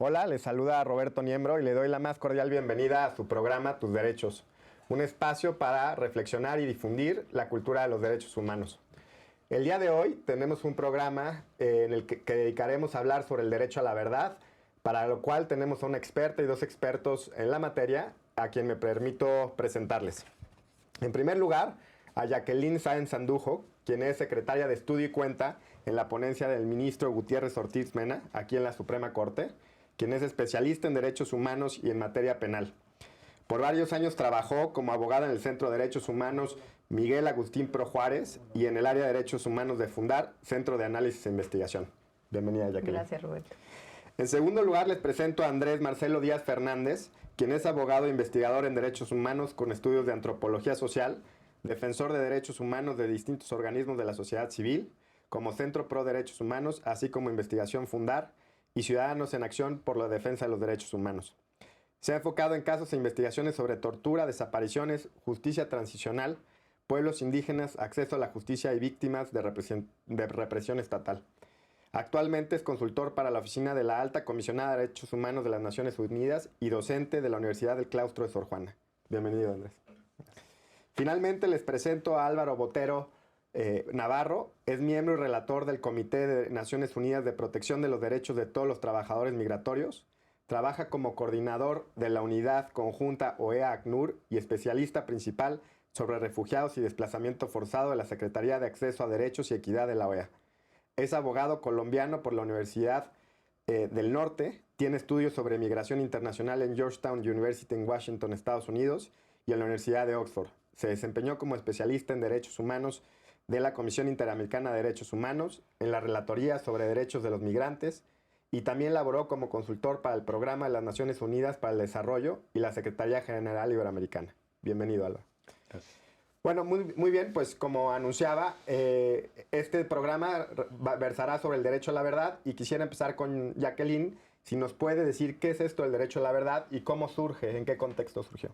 Hola, les saluda Roberto Niembro y le doy la más cordial bienvenida a su programa Tus Derechos, un espacio para reflexionar y difundir la cultura de los derechos humanos. El día de hoy tenemos un programa en el que dedicaremos a hablar sobre el derecho a la verdad, para lo cual tenemos a una experta y dos expertos en la materia, a quien me permito presentarles. En primer lugar, a Jacqueline Sáenz Sandujo, quien es secretaria de Estudio y Cuenta en la ponencia del ministro Gutiérrez Ortiz Mena, aquí en la Suprema Corte, quien es especialista en derechos humanos y en materia penal. Por varios años trabajó como abogada en el Centro de Derechos Humanos Miguel Agustín Pro Juárez y en el área de Derechos Humanos de Fundar, Centro de Análisis e Investigación. Bienvenida, Jacqueline. Gracias, Roberto. En segundo lugar, les presento a Andrés Marcelo Díaz Fernández, quien es abogado e investigador en derechos humanos con estudios de antropología social, defensor de derechos humanos de distintos organismos de la sociedad civil, como Centro Pro Derechos Humanos, así como Investigación Fundar y Ciudadanos en Acción por la Defensa de los Derechos Humanos. Se ha enfocado en casos e investigaciones sobre tortura, desapariciones, justicia transicional, pueblos indígenas, acceso a la justicia y víctimas de represión estatal. Actualmente es consultor para la Oficina de la Alta Comisionada de Derechos Humanos de las Naciones Unidas y docente de la Universidad del Claustro de Sor Juana. Bienvenido, Andrés. Finalmente les presento a Álvaro Botero Navarro. Es miembro y relator del Comité de Naciones Unidas de Protección de los Derechos de todos los Trabajadores Migratorios. Trabaja como coordinador de la Unidad Conjunta OEA-ACNUR y especialista principal sobre refugiados y desplazamiento forzado de la Secretaría de Acceso a Derechos y Equidad de la OEA. Es abogado colombiano por la Universidad del Norte, tiene estudios sobre migración internacional en Georgetown University en Washington, Estados Unidos, y en la Universidad de Oxford. Se desempeñó como especialista en derechos humanos de la Comisión Interamericana de Derechos Humanos, en la Relatoría sobre Derechos de los Migrantes, y también laboró como consultor para el Programa de las Naciones Unidas para el Desarrollo y la Secretaría General Iberoamericana. Bienvenido, Álvaro. Gracias. Bueno, muy bien, pues como anunciaba, este programa versará sobre el derecho a la verdad y quisiera empezar con Jacqueline, si nos puede decir qué es esto del derecho a la verdad y cómo surge, en qué contexto surgió.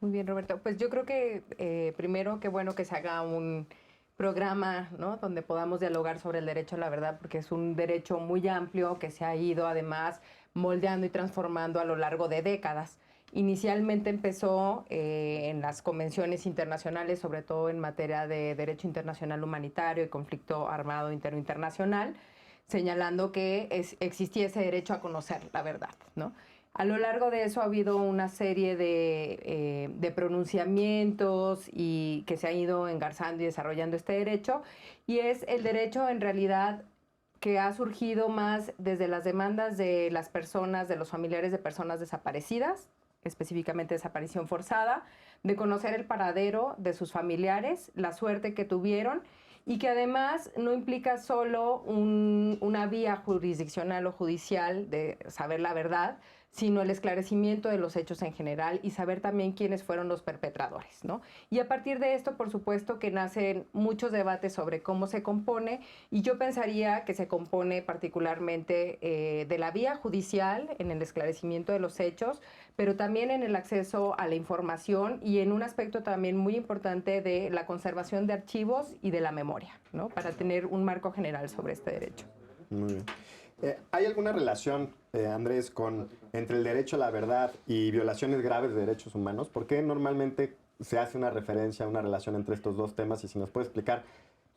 Muy bien, Roberto. Pues yo creo que primero, qué bueno que se haga un programa, ¿no?, donde podamos dialogar sobre el derecho a la verdad, porque es un derecho muy amplio que se ha ido además moldeando y transformando a lo largo de décadas. Inicialmente empezó en las convenciones internacionales, sobre todo en materia de derecho internacional humanitario y conflicto armado internacional, señalando que existía ese derecho a conocer la verdad, ¿no? A lo largo de eso ha habido una serie de pronunciamientos y que se ha ido engarzando y desarrollando este derecho, y es el derecho en realidad que ha surgido más desde las demandas de las personas, de los familiares de personas desaparecidas, específicamente desaparición forzada, de conocer el paradero de sus familiares, la suerte que tuvieron, y que además no implica solo una vía jurisdiccional o judicial de saber la verdad, sino el esclarecimiento de los hechos en general y saber también quiénes fueron los perpetradores, ¿no? Y a partir de esto, por supuesto, que nacen muchos debates sobre cómo se compone, y yo pensaría que se compone particularmente de la vía judicial en el esclarecimiento de los hechos, pero también en el acceso a la información y en un aspecto también muy importante de la conservación de archivos y de la memoria, ¿no?, para tener un marco general sobre este derecho. Muy bien. ¿Hay alguna relación, Andrés, entre el derecho a la verdad y violaciones graves de derechos humanos? ¿Por qué normalmente se hace una referencia a una relación entre estos dos temas? Y si nos puede explicar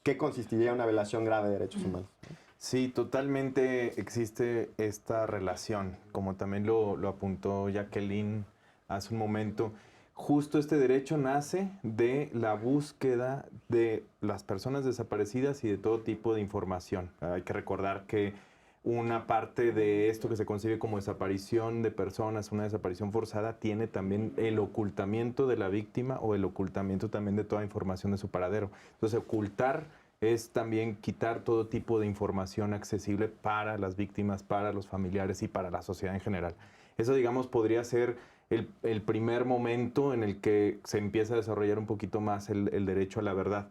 qué consistiría una violación grave de derechos humanos. Sí, totalmente existe esta relación, como también lo apuntó Jacqueline hace un momento. Justo este derecho nace de la búsqueda de las personas desaparecidas y de todo tipo de información. Hay que recordar que una parte de esto que se concibe como desaparición de personas, una desaparición forzada, tiene también el ocultamiento de la víctima o el ocultamiento también de toda información de su paradero. Entonces, ocultar es también quitar todo tipo de información accesible para las víctimas, para los familiares y para la sociedad en general. Eso, digamos, podría ser el primer momento en el que se empieza a desarrollar un poquito más el derecho a la verdad.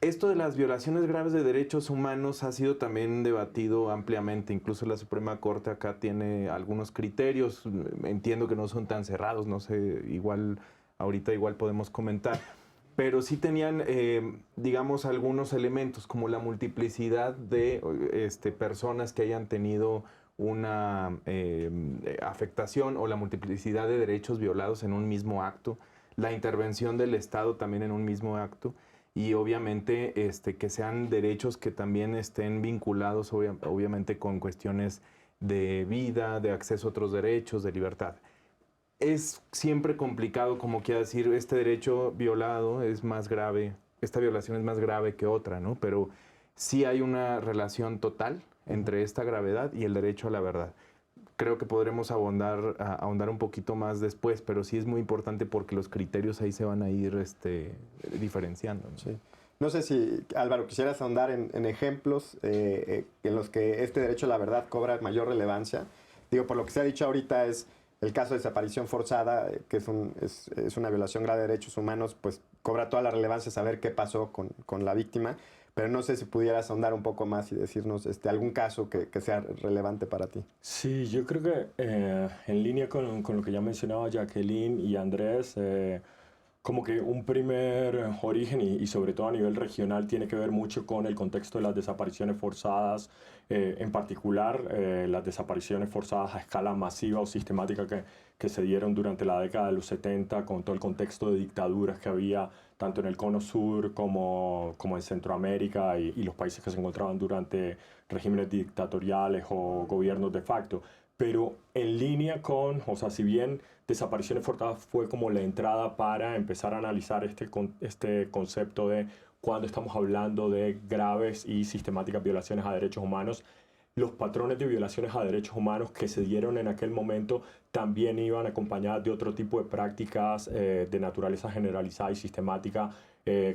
Esto de las violaciones graves de derechos humanos ha sido también debatido ampliamente. Incluso la Suprema Corte acá tiene algunos criterios. Entiendo que no son tan cerrados, no sé, ahorita podemos comentar. Pero sí tenían, digamos, algunos elementos, como la multiplicidad de personas que hayan tenido una afectación o la multiplicidad de derechos violados en un mismo acto, la intervención del Estado también en un mismo acto y obviamente que sean derechos que también estén vinculados obviamente con cuestiones de vida, de acceso a otros derechos, de libertad. Es siempre complicado, como quiera decir, este derecho violado es más grave, esta violación es más grave que otra, ¿no? Pero sí hay una relación total entre esta gravedad y el derecho a la verdad. Creo que podremos ahondar un poquito más después, pero sí es muy importante porque los criterios ahí se van a ir diferenciando, ¿no? Sí. No sé si, Álvaro, quisieras ahondar en ejemplos en los que este derecho a la verdad cobra mayor relevancia. Digo, por lo que se ha dicho ahorita es el caso de desaparición forzada, que es una violación grave de derechos humanos, pues cobra toda la relevancia saber qué pasó con la víctima. Pero no sé si pudieras ahondar un poco más y decirnos algún caso que sea relevante para ti. Sí, yo creo que en línea con lo que ya mencionaba Jacqueline y Andrés, como que un primer origen y sobre todo a nivel regional tiene que ver mucho con el contexto de las desapariciones forzadas, en particular las desapariciones forzadas a escala masiva o sistemática que se dieron durante la década de los 70 con todo el contexto de dictaduras que había tanto en el Cono Sur como en Centroamérica y los países que se encontraban durante regímenes dictatoriales o gobiernos de facto. Pero en línea con, o sea, si bien desapariciones forzadas fue como la entrada para empezar a analizar este concepto de cuando estamos hablando de graves y sistemáticas violaciones a derechos humanos, los patrones de violaciones a derechos humanos que se dieron en aquel momento también iban acompañadas de otro tipo de prácticas de naturaleza generalizada y sistemática,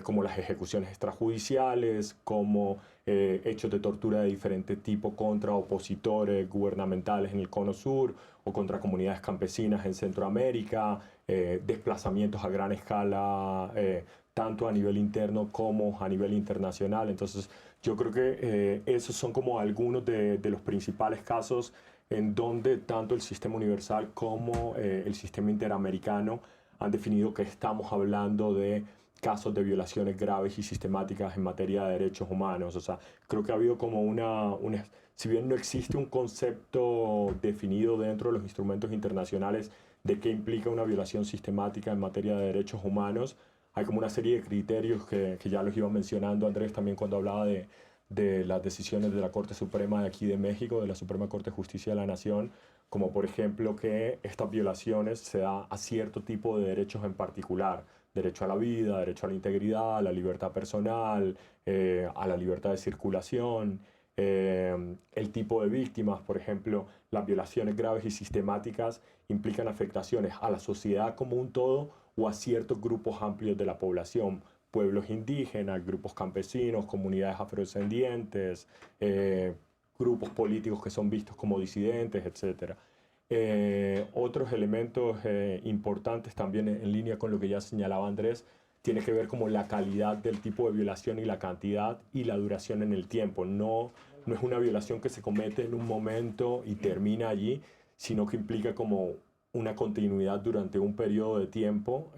como las ejecuciones extrajudiciales, como hechos de tortura de diferente tipo contra opositores gubernamentales en el Cono Sur o contra comunidades campesinas en Centroamérica, desplazamientos a gran escala, tanto a nivel interno como a nivel internacional. Entonces, yo creo que esos son como algunos de los principales casos en donde tanto el sistema universal como el sistema interamericano han definido que estamos hablando de casos de violaciones graves y sistemáticas en materia de derechos humanos. O sea, creo que ha habido como si bien no existe un concepto definido dentro de los instrumentos internacionales de qué implica una violación sistemática en materia de derechos humanos, hay como una serie de criterios que ya los iba mencionando Andrés también cuando hablaba de las decisiones de la Corte Suprema de aquí de México, de la Suprema Corte de Justicia de la Nación, como por ejemplo que estas violaciones se da a cierto tipo de derechos en particular: derecho a la vida, derecho a la integridad, a la libertad personal, a la libertad de circulación, el tipo de víctimas. Por ejemplo, las violaciones graves y sistemáticas implican afectaciones a la sociedad como un todo o a ciertos grupos amplios de la población: pueblos indígenas, grupos campesinos, comunidades afrodescendientes, grupos políticos que son vistos como disidentes, etc. Otros elementos importantes también en línea con lo que ya señalaba Andrés, tiene que ver como la calidad del tipo de violación y la cantidad y la duración en el tiempo. No es una violación que se comete en un momento y termina allí, sino que implica como una continuidad durante un periodo de tiempo.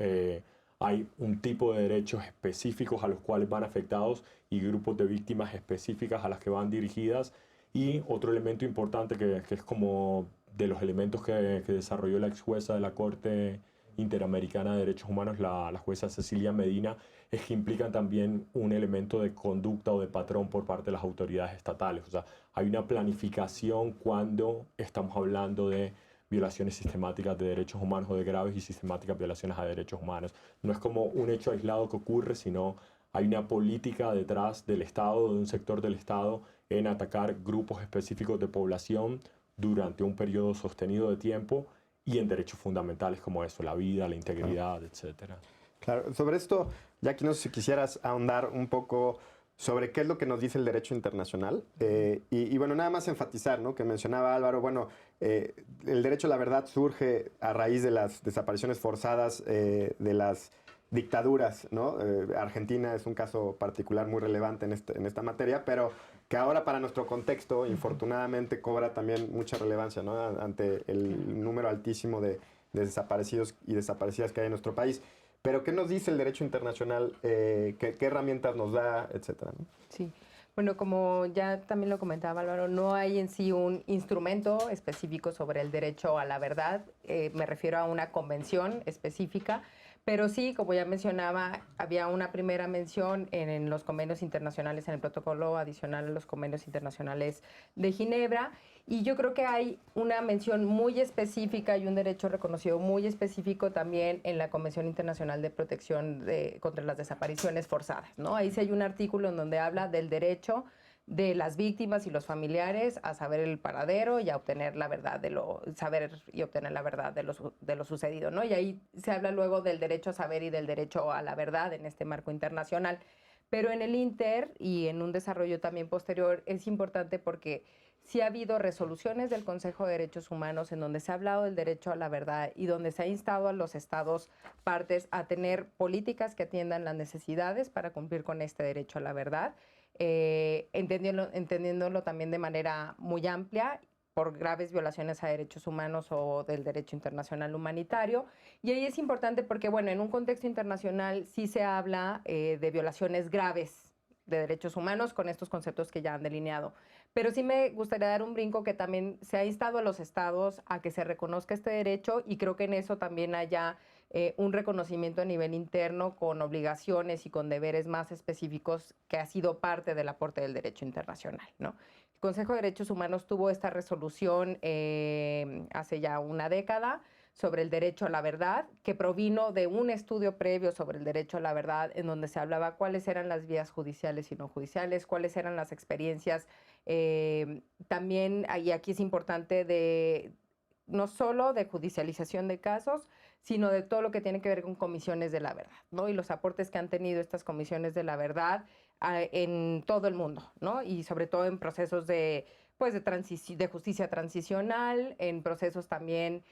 Hay un tipo de derechos específicos a los cuales van afectados y grupos de víctimas específicas a las que van dirigidas. Y otro elemento importante que es como de los elementos que desarrolló la ex jueza de la Corte Interamericana de Derechos Humanos, la jueza Cecilia Medina, es que implican también un elemento de conducta o de patrón por parte de las autoridades estatales. O sea, hay una planificación cuando estamos hablando de violaciones sistemáticas de derechos humanos o de graves y sistemáticas violaciones a derechos humanos. No es como un hecho aislado que ocurre, sino hay una política detrás del Estado, de un sector del Estado, en atacar grupos específicos de población durante un periodo sostenido de tiempo y en derechos fundamentales como eso, la vida, la integridad, etcétera. Claro, sobre esto, Jackie, no sé si quisieras ahondar un poco sobre qué es lo que nos dice el derecho internacional. Y bueno, nada más enfatizar, ¿no? Que mencionaba Álvaro, bueno, el derecho a la verdad surge a raíz de las desapariciones forzadas de las dictaduras, ¿no? Argentina es un caso particular muy relevante en esta materia, pero que ahora para nuestro contexto, infortunadamente, cobra también mucha relevancia, ¿no? Ante el número altísimo de desaparecidos y desaparecidas que hay en nuestro país. Pero, ¿qué nos dice el derecho internacional? ¿Qué herramientas nos da, etcétera, ¿no? Sí, Bueno, como ya también lo comentaba Álvaro, no hay en sí un instrumento específico sobre el derecho a la verdad. Me refiero a una convención específica, pero sí, como ya mencionaba, había una primera mención en los convenios internacionales, en el protocolo adicional a los convenios internacionales de Ginebra. Y yo creo que hay una mención muy específica y un derecho reconocido muy específico también en la Convención Internacional de Protección contra las Desapariciones Forzadas, ¿no? Ahí sí hay un artículo en donde habla del derecho de las víctimas y los familiares a saber el paradero y a obtener la verdad saber y obtener la verdad de lo sucedido, ¿no? Y ahí se habla luego del derecho a saber y del derecho a la verdad en este marco internacional. Pero en el Inter y en un desarrollo también posterior es importante porque sí ha habido resoluciones del Consejo de Derechos Humanos en donde se ha hablado del derecho a la verdad y donde se ha instado a los estados partes a tener políticas que atiendan las necesidades para cumplir con este derecho a la verdad, entendiéndolo también de manera muy amplia por graves violaciones a derechos humanos o del derecho internacional humanitario. Y ahí es importante porque, bueno, en un contexto internacional sí se habla de violaciones graves de derechos humanos con estos conceptos que ya han delineado. Pero sí me gustaría dar un brinco que también se ha instado a los estados a que se reconozca este derecho y creo que en eso también haya un reconocimiento a nivel interno con obligaciones y con deberes más específicos que ha sido parte del aporte del derecho internacional, ¿no? El Consejo de Derechos Humanos tuvo esta resolución hace ya una década sobre el derecho a la verdad, que provino de un estudio previo sobre el derecho a la verdad, en donde se hablaba cuáles eran las vías judiciales y no judiciales, cuáles eran las experiencias. También, y aquí es importante, no solo de judicialización de casos, sino de todo lo que tiene que ver con comisiones de la verdad, ¿no? Y los aportes que han tenido estas comisiones de la verdad en todo el mundo, ¿no? Y sobre todo en procesos pues de justicia transicional, en procesos también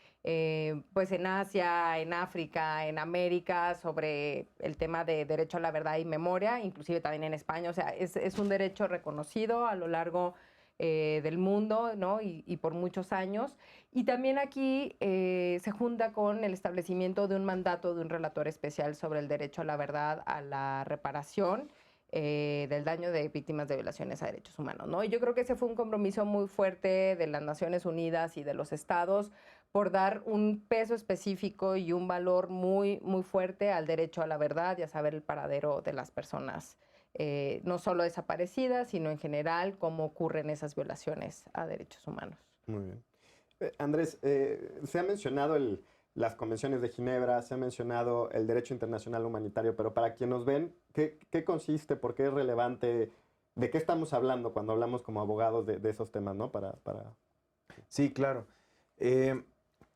pues en Asia, en África, en América, sobre el tema de derecho a la verdad y memoria, inclusive también en España. O sea, es un derecho reconocido a lo largo del mundo, ¿no? Y por muchos años. Y también aquí se junta con el establecimiento de un mandato de un relator especial sobre el derecho a la verdad, a la reparación del daño de víctimas de violaciones a derechos humanos, ¿no? Y yo creo que ese fue un compromiso muy fuerte de las Naciones Unidas y de los estados por dar un peso específico y un valor muy, muy fuerte al derecho a la verdad y a saber el paradero de las personas, no solo desaparecidas, sino en general cómo ocurren esas violaciones a derechos humanos. Muy bien. Andrés, se ha mencionado las convenciones de Ginebra, se ha mencionado el derecho internacional humanitario, pero para quienes nos ven, ¿qué consiste? ¿Por qué es relevante? ¿De qué estamos hablando cuando hablamos como abogados de esos temas, ¿no? Sí, claro.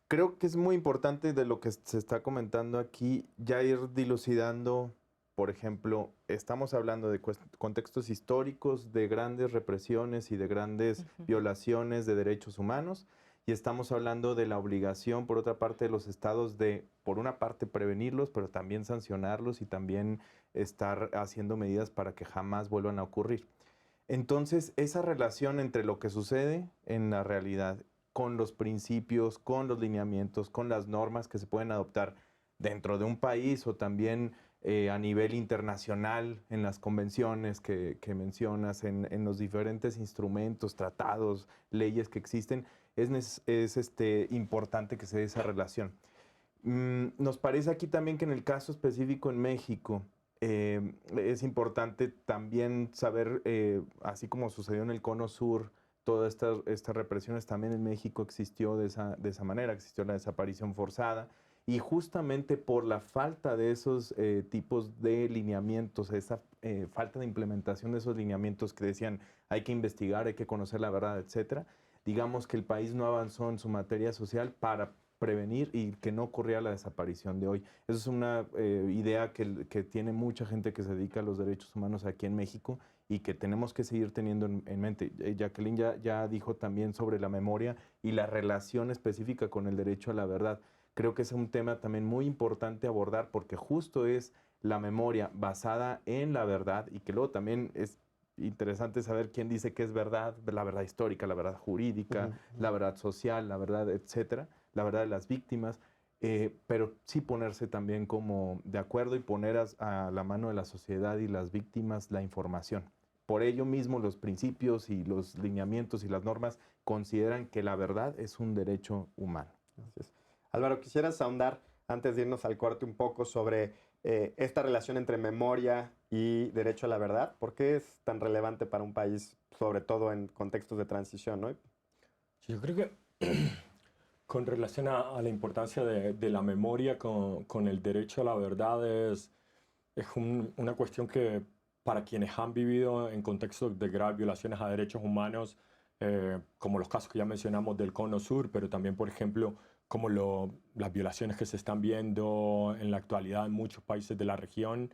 Creo que es muy importante de lo que se está comentando aquí, ya ir dilucidando, por ejemplo, estamos hablando de contextos históricos, de grandes represiones y de grandes violaciones de derechos humanos, y estamos hablando de la obligación, por otra parte, de los estados de, por una parte, prevenirlos, pero también sancionarlos y también estar haciendo medidas para que jamás vuelvan a ocurrir. Entonces, esa relación entre lo que sucede en la realidad, con los principios, con los lineamientos, con las normas que se pueden adoptar dentro de un país o también a nivel internacional, en las convenciones que mencionas, en los diferentes instrumentos, tratados, leyes que existen, es importante que se dé esa relación. Nos parece aquí también que en el caso específico en México, es importante también saber, así como sucedió en el Cono Sur, todas estas represiones también en México existió de esa manera, existió la desaparición forzada, y justamente por la falta de esos tipos de lineamientos, esa falta de implementación de esos lineamientos que decían hay que investigar, hay que conocer la verdad, etcétera, digamos que el país no avanzó en su materia social para prevenir y que no ocurriera la desaparición de hoy. Esa es una idea que tiene mucha gente que se dedica a los derechos humanos aquí en México y que tenemos que seguir teniendo en mente. Jacqueline ya dijo también sobre la memoria y la relación específica con el derecho a la verdad. Creo que es un tema también muy importante abordar porque justo es la memoria basada en la verdad y que luego también es interesante saber quién dice que es verdad, la verdad histórica, la verdad jurídica, la verdad social, la verdad, etcétera, la verdad de las víctimas, pero sí ponerse también como de acuerdo y poner a la mano de la sociedad y las víctimas la información. por ello mismo los principios y los lineamientos y las normas consideran que la verdad es un derecho humano. Así es. Álvaro, quisieras ahondar, antes de irnos al corte, un poco sobre esta relación entre memoria y derecho a la verdad. ¿Por qué es tan relevante para un país, sobre todo en contextos de transición, ¿no? Yo creo que con relación a la importancia de la memoria con el derecho a la verdad una cuestión que para quienes han vivido en contextos de graves violaciones a derechos humanos, como los casos que ya mencionamos del Cono Sur, pero también, por ejemplo, como las violaciones que se están viendo en la actualidad en muchos países de la región,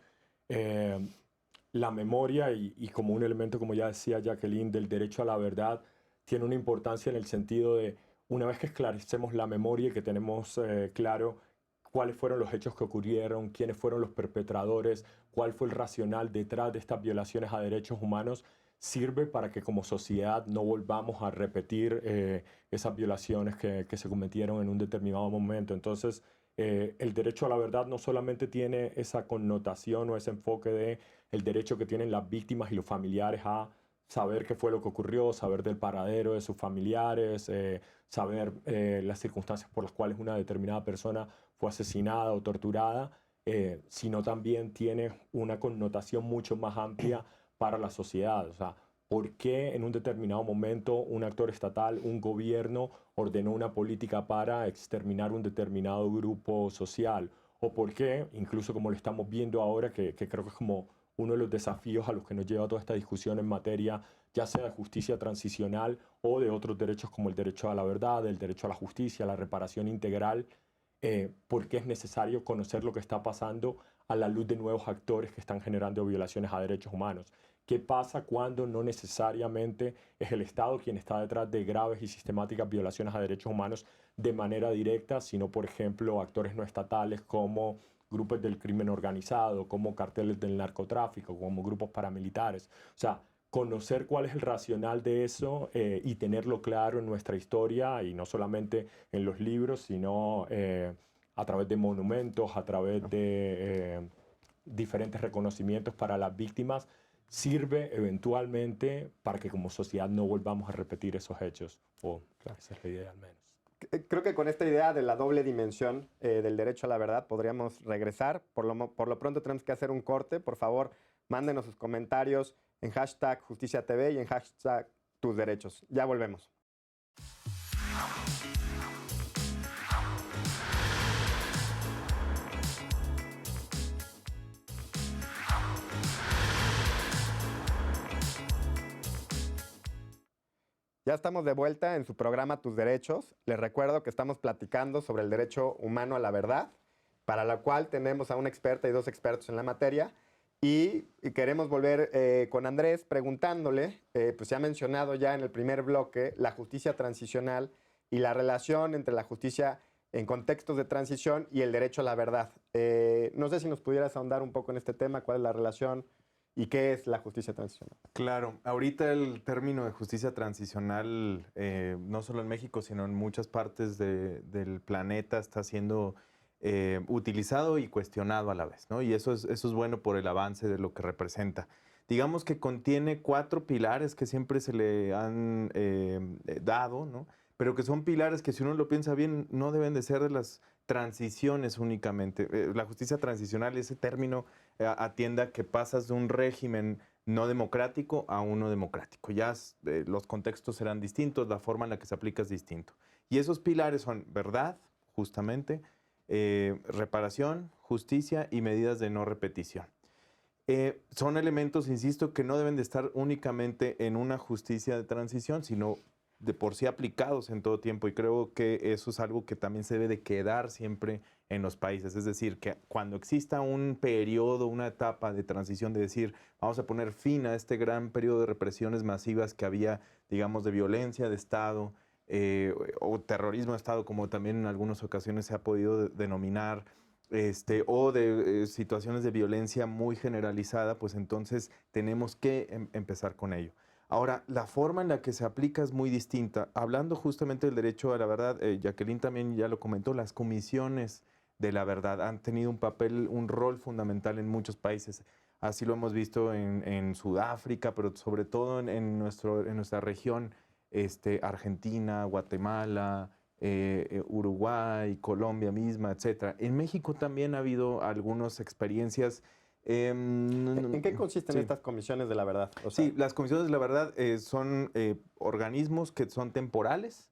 la memoria y como un elemento, como ya decía Jacqueline, del derecho a la verdad, tiene una importancia en el sentido de, una vez que esclarecemos la memoria y que tenemos claro cuáles fueron los hechos que ocurrieron, quiénes fueron los perpetradores, cuál fue el racional detrás de estas violaciones a derechos humanos, sirve para que como sociedad no volvamos a repetir esas violaciones que se cometieron en un determinado momento. Entonces, el derecho a la verdad no solamente tiene esa connotación o ese enfoque de el derecho que tienen las víctimas y los familiares a saber qué fue lo que ocurrió, saber del paradero de sus familiares, saber las circunstancias por las cuales una determinada persona fue asesinada o torturada, sino también tiene una connotación mucho más amplia para la sociedad. O sea, ¿por qué en un determinado momento un actor estatal, un gobierno, ordenó una política para exterminar un determinado grupo social? ¿O por qué, incluso como lo estamos viendo ahora, que creo que es como uno de los desafíos a los que nos lleva toda esta discusión en materia, ya sea de justicia transicional o de otros derechos como el derecho a la verdad, el derecho a la justicia, la reparación integral, porque es necesario conocer lo que está pasando a la luz de nuevos actores que están generando violaciones a derechos humanos? ¿Qué pasa cuando no necesariamente es el Estado quien está detrás de graves y sistemáticas violaciones a derechos humanos de manera directa, sino, por ejemplo, actores no estatales como grupos del crimen organizado, como carteles del narcotráfico, como grupos paramilitares? O sea, conocer cuál es el racional de eso y tenerlo claro en nuestra historia, y no solamente en los libros, sino a través de monumentos, a través de diferentes reconocimientos para las víctimas, sirve eventualmente para que como sociedad no volvamos a repetir esos hechos. Esa es la idea al menos. Creo que con esta idea de la doble dimensión del derecho a la verdad podríamos regresar. Por lo pronto tenemos que hacer un corte. Por favor, mándenos sus comentarios en hashtag JusticiaTV y en hashtag Tus Derechos. Ya volvemos. Ya estamos de vuelta en su programa Tus Derechos. Les recuerdo que estamos platicando sobre el derecho humano a la verdad, para la cual tenemos a una experta y dos expertos en la materia. Y queremos volver con Andrés preguntándole, pues se ha mencionado ya en el primer bloque la justicia transicional y la relación entre la justicia en contextos de transición y el derecho a la verdad. No sé si nos pudieras ahondar un poco en este tema, cuál es la relación y qué es la justicia transicional. Claro, ahorita el término de justicia transicional, no solo en México, sino en muchas partes del planeta, está siendo utilizado y cuestionado a la vez, ¿no? Y eso es bueno por el avance de lo que representa. Digamos que contiene 4 pilares que siempre se le han dado, ¿no? Pero que son pilares que, si uno lo piensa bien, no deben de ser de las transiciones únicamente. La justicia transicional, ese término atiende a que pasas de un régimen no democrático a uno democrático. Ya los contextos serán distintos, la forma en la que se aplica es distinto. Y esos pilares son verdad, justamente, reparación, justicia y medidas de no repetición. Son elementos, insisto, que no deben de estar únicamente en una justicia de transición, sino de por sí aplicados en todo tiempo, y creo que eso es algo que también se debe de quedar siempre en los países. Es decir, que cuando exista un periodo, una etapa de transición, de decir, vamos a poner fin a este gran periodo de represiones masivas que había, digamos, de violencia de Estado o terrorismo de Estado, como también en algunas ocasiones se ha podido denominar, o de situaciones de violencia muy generalizada, pues entonces tenemos que empezar con ello. Ahora, la forma en la que se aplica es muy distinta. Hablando justamente del derecho a la verdad, Jacqueline también ya lo comentó, las comisiones de la verdad han tenido un papel, un rol fundamental en muchos países. así lo hemos visto en Sudáfrica, pero sobre todo en nuestra región, Argentina, Guatemala, Uruguay, Colombia misma, etcétera. En México también ha habido algunas experiencias. ¿En qué consisten Sí. estas comisiones de la verdad? O sea, Sí, las comisiones de la verdad son organismos que son temporales,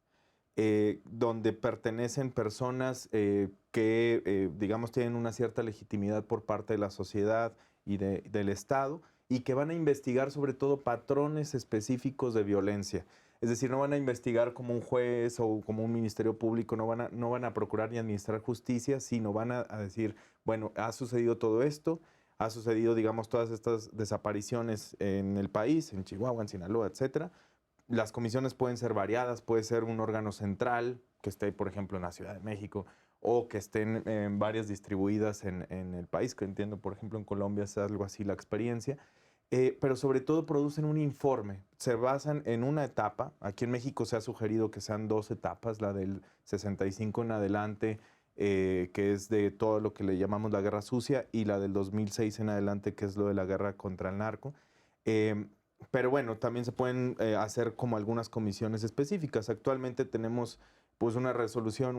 donde pertenecen personas que, digamos, tienen una cierta legitimidad por parte de la sociedad y del Estado, y que van a investigar sobre todo patrones específicos de violencia. Es decir, no van a investigar como un juez o como un ministerio público, no van a procurar ni administrar justicia, sino van a decir, bueno, ha sucedido todo esto, ha sucedido, digamos, todas estas desapariciones en el país, en Chihuahua, en Sinaloa, etcétera. Las comisiones pueden ser variadas, puede ser un órgano central que esté, por ejemplo, en la Ciudad de México, o que estén varias distribuidas en el país, que entiendo, por ejemplo, en Colombia es algo así la experiencia. Pero sobre todo producen un informe, se basan en una etapa. Aquí en México se ha sugerido que sean 2 etapas, la del 65 en adelante, que es de todo lo que le llamamos la guerra sucia, y la del 2006 en adelante, que es lo de la guerra contra el narco. Pero bueno, también se pueden hacer como algunas comisiones específicas. Actualmente tenemos pues una resolución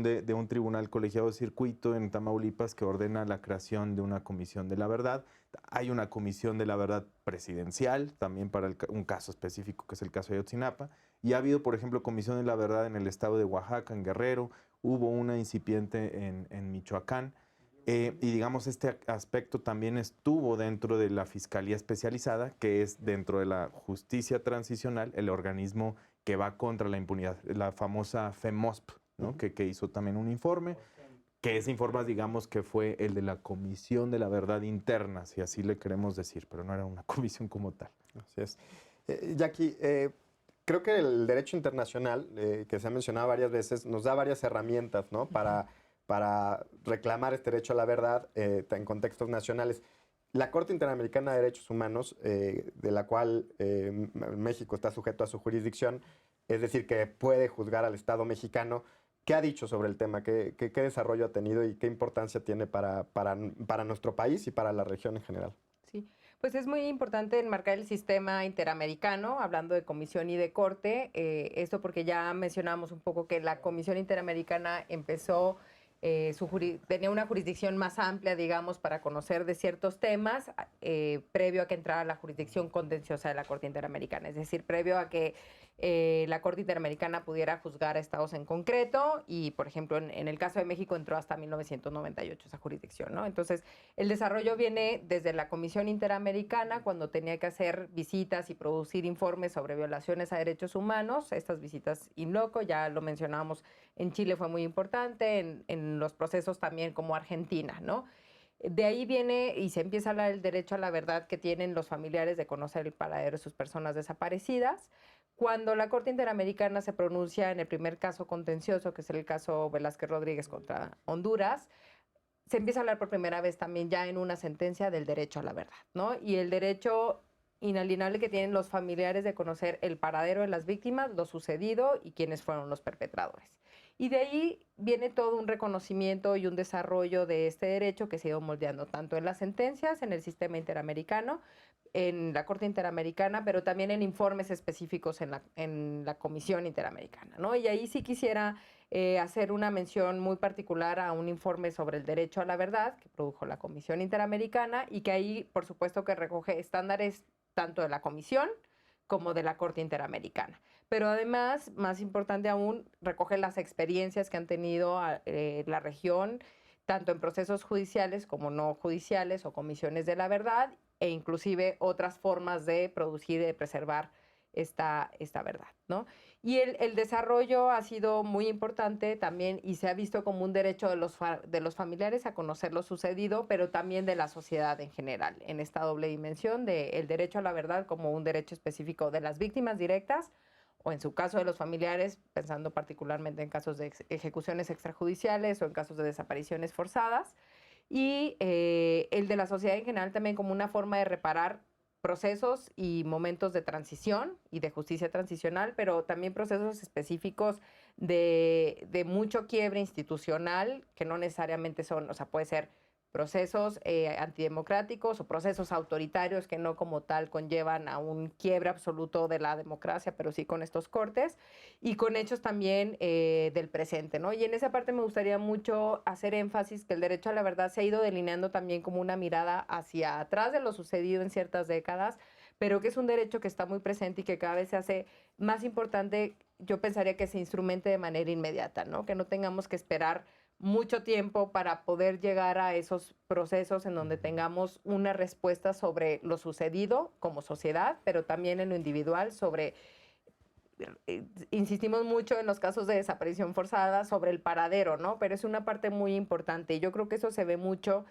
de un tribunal colegiado de circuito en Tamaulipas que ordena la creación de una comisión de la verdad. Hay una comisión de la verdad presidencial también para un caso específico, que es el caso de Ayotzinapa. Y ha habido, por ejemplo, comisión de la verdad en el estado de Oaxaca, en Guerrero. Hubo una incipiente en Michoacán. Y digamos, este aspecto también estuvo dentro de la Fiscalía Especializada, que es dentro de la Justicia Transicional, el organismo que va contra la impunidad, la famosa FEMOSP, ¿no? Que hizo también un informe, que ese informe, digamos, que fue el de la Comisión de la Verdad Interna, si así le queremos decir, pero no era una comisión como tal. así es. Jackie, creo que el derecho internacional, que se ha mencionado varias veces, nos da varias herramientas, ¿no? Para reclamar este derecho a la verdad en contextos nacionales. La Corte Interamericana de Derechos Humanos, de la cual México está sujeto a su jurisdicción, es decir, que puede juzgar al Estado mexicano, ¿qué ha dicho sobre el tema? ¿Qué desarrollo ha tenido y qué importancia tiene para nuestro país y para la región en general? Sí, pues es muy importante enmarcar el sistema interamericano, hablando de comisión y de corte, esto porque ya mencionamos un poco que la Comisión Interamericana empezó, tenía una jurisdicción más amplia, digamos, para conocer de ciertos temas, previo a que entrara la jurisdicción contenciosa de la Corte Interamericana, es decir, previo a que la Corte Interamericana pudiera juzgar a estados en concreto y, por ejemplo, en el caso de México entró hasta 1998 esa jurisdicción, ¿no? Entonces, el desarrollo viene desde la Comisión Interamericana, cuando tenía que hacer visitas y producir informes sobre violaciones a derechos humanos, estas visitas in loco, ya lo mencionábamos, en Chile fue muy importante, en los procesos también como Argentina, ¿no? De ahí viene y se empieza a hablar del derecho a la verdad que tienen los familiares de conocer el paradero de sus personas desaparecidas. Cuando la Corte Interamericana se pronuncia en el primer caso contencioso, que es el caso Velázquez Rodríguez contra Honduras, se empieza a hablar por primera vez también ya en una sentencia del derecho a la verdad, ¿no? Y el derecho inalienable que tienen los familiares de conocer el paradero de las víctimas, lo sucedido y quiénes fueron los perpetradores. Y de ahí viene todo un reconocimiento y un desarrollo de este derecho que se ha ido moldeando tanto en las sentencias, en el sistema interamericano, en la Corte Interamericana, pero también en informes específicos en la Comisión Interamericana, ¿no? Y ahí sí quisiera hacer una mención muy particular a un informe sobre el derecho a la verdad que produjo la Comisión Interamericana y que ahí, por supuesto, que recoge estándares tanto de la Comisión como de la Corte Interamericana. Pero además, más importante aún, recoge las experiencias que han tenido la región, tanto en procesos judiciales como no judiciales o comisiones de la verdad, e inclusive otras formas de producir y de preservar esta verdad, ¿no? Y el desarrollo ha sido muy importante también y se ha visto como un derecho de los familiares a conocer lo sucedido, pero también de la sociedad en general, en esta doble dimensión del derecho a la verdad como un derecho específico de las víctimas directas, o en su caso de los familiares, pensando particularmente en casos de ejecuciones extrajudiciales o en casos de desapariciones forzadas, y el de la sociedad en general también como una forma de reparar procesos y momentos de transición y de justicia transicional, pero también procesos específicos de mucho quiebre institucional, que no necesariamente son, o sea, puede ser procesos antidemocráticos o procesos autoritarios que no como tal conllevan a un quiebre absoluto de la democracia, pero sí con estos cortes, y con hechos también del presente, ¿no? Y en esa parte me gustaría mucho hacer énfasis que el derecho a la verdad se ha ido delineando también como una mirada hacia atrás de lo sucedido en ciertas décadas, pero que es un derecho que está muy presente y que cada vez se hace más importante. Yo pensaría que se instrumente de manera inmediata, ¿no? Que no tengamos que esperar mucho tiempo para poder llegar a esos procesos en donde tengamos una respuesta sobre lo sucedido como sociedad, pero también en lo individual sobre, insistimos mucho en los casos de desaparición forzada, sobre el paradero, ¿no? Pero es una parte muy importante. Yo creo que eso se ve mucho,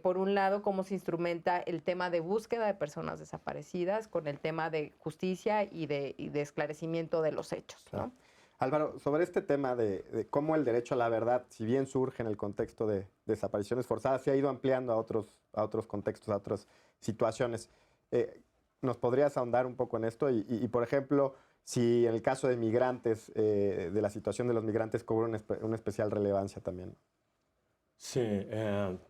por un lado, cómo se instrumenta el tema de búsqueda de personas desaparecidas con el tema de justicia y de esclarecimiento de los hechos, ¿no? Álvaro, sobre este tema de cómo el derecho a la verdad, si bien surge en el contexto de desapariciones forzadas, se ha ido ampliando a otros contextos, a otras situaciones. ¿Nos podrías ahondar un poco en esto? Por ejemplo, si en el caso de migrantes, de la situación de los migrantes, cobra una especial relevancia también. Sí,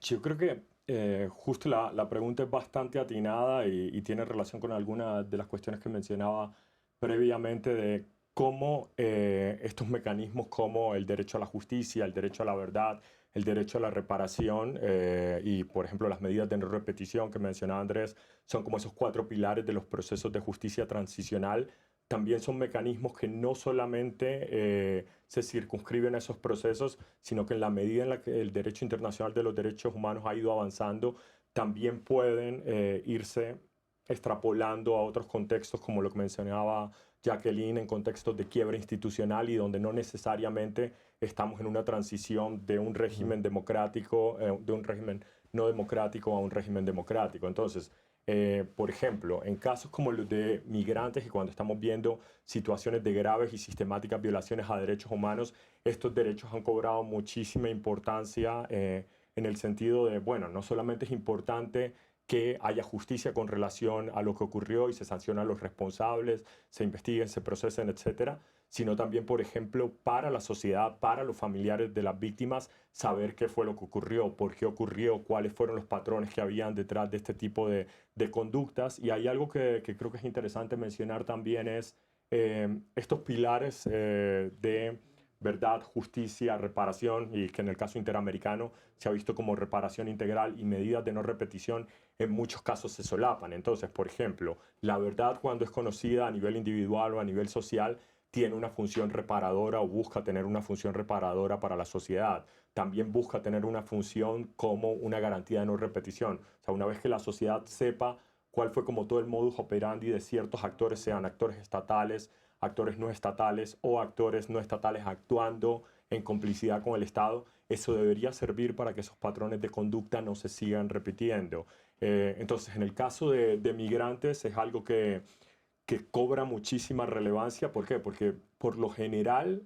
yo creo que justo la pregunta es bastante atinada y tiene relación con algunas de las cuestiones que mencionaba previamente de cómo estos mecanismos como el derecho a la justicia, el derecho a la verdad, el derecho a la reparación y, por ejemplo, las medidas de no repetición que mencionaba Andrés, son como esos 4 pilares de los procesos de justicia transicional. También son mecanismos que no solamente se circunscriben a esos procesos, sino que en la medida en la que el derecho internacional de los derechos humanos ha ido avanzando, también pueden irse extrapolando a otros contextos, como lo que mencionaba Jacqueline, en contextos de quiebra institucional y donde no necesariamente estamos en una transición de un régimen democrático, de un régimen no democrático a un régimen democrático. Entonces, por ejemplo, en casos como los de migrantes y cuando estamos viendo situaciones de graves y sistemáticas violaciones a derechos humanos, estos derechos han cobrado muchísima importancia en el sentido de, bueno, no solamente es importante que haya justicia con relación a lo que ocurrió y se sancionan a los responsables, se investiguen, se procesen, etcétera, sino también, por ejemplo, para la sociedad, para los familiares de las víctimas, saber qué fue lo que ocurrió, por qué ocurrió, cuáles fueron los patrones que habían detrás de este tipo de conductas. Y hay algo que creo que es interesante mencionar también es estos pilares de verdad, justicia, reparación, y que en el caso interamericano se ha visto como reparación integral y medidas de no repetición, en muchos casos se solapan. Entonces, por ejemplo, la verdad cuando es conocida a nivel individual o a nivel social, tiene una función reparadora o busca tener una función reparadora para la sociedad. También busca tener una función como una garantía de no repetición. O sea, una vez que la sociedad sepa cuál fue como todo el modus operandi de ciertos actores, sean actores estatales, actores no estatales o actores no estatales actuando en complicidad con el Estado, eso debería servir para que esos patrones de conducta no se sigan repitiendo. Entonces, en el caso de migrantes es algo que cobra muchísima relevancia. ¿Por qué? Porque por lo general,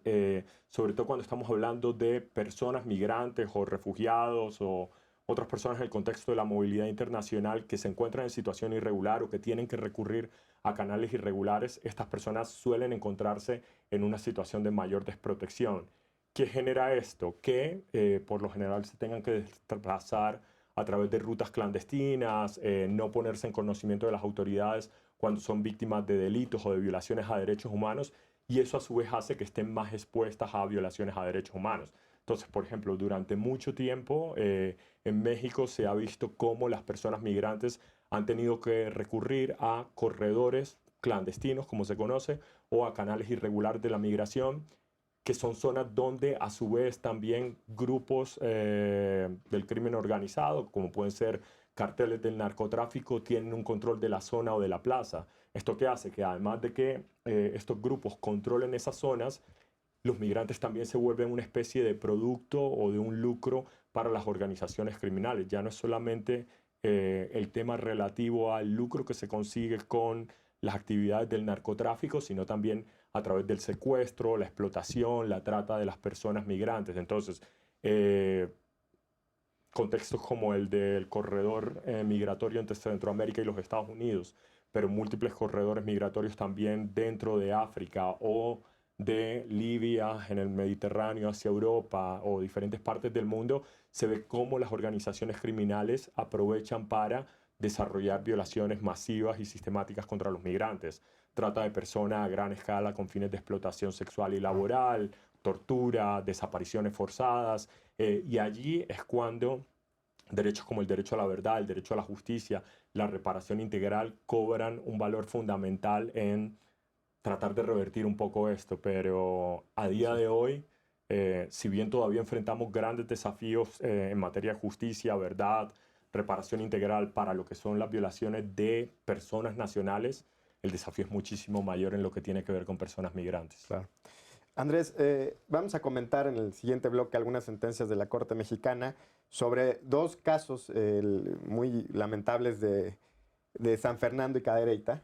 sobre todo cuando estamos hablando de personas migrantes o refugiados o otras personas en el contexto de la movilidad internacional que se encuentran en situación irregular o que tienen que recurrir a canales irregulares, estas personas suelen encontrarse en una situación de mayor desprotección. ¿Qué genera esto? Que por lo general se tengan que desplazar a través de rutas clandestinas, no ponerse en conocimiento de las autoridades cuando son víctimas de delitos o de violaciones a derechos humanos, y eso a su vez hace que estén más expuestas a violaciones a derechos humanos. Entonces, por ejemplo, durante mucho tiempo en México se ha visto cómo las personas migrantes han tenido que recurrir a corredores clandestinos, como se conoce, o a canales irregulares de la migración, que son zonas donde a su vez también grupos del crimen organizado, como pueden ser carteles del narcotráfico, tienen un control de la zona o de la plaza. ¿Esto qué hace? Que además de que estos grupos controlen esas zonas, los migrantes también se vuelven una especie de producto o de un lucro para las organizaciones criminales. Ya no es solamente el tema relativo al lucro que se consigue con las actividades del narcotráfico, sino también a través del secuestro, la explotación, la trata de las personas migrantes. Entonces, contextos como el del corredor migratorio entre Centroamérica y los Estados Unidos, pero múltiples corredores migratorios también dentro de África o de Libia en el Mediterráneo hacia Europa o diferentes partes del mundo, se ve cómo las organizaciones criminales aprovechan para desarrollar violaciones masivas y sistemáticas contra los migrantes. Trata de personas a gran escala con fines de explotación sexual y laboral, tortura, desapariciones forzadas, y allí es cuando derechos como el derecho a la verdad, el derecho a la justicia, la reparación integral cobran un valor fundamental en tratar de revertir un poco esto, pero a día de hoy, si bien todavía enfrentamos grandes desafíos en materia de justicia, verdad, reparación integral para lo que son las violaciones de personas nacionales, el desafío es muchísimo mayor en lo que tiene que ver con personas migrantes. Claro. Andrés, vamos a comentar en el siguiente bloque algunas sentencias de la Corte Mexicana sobre dos casos muy lamentables de San Fernando y Cadereyta.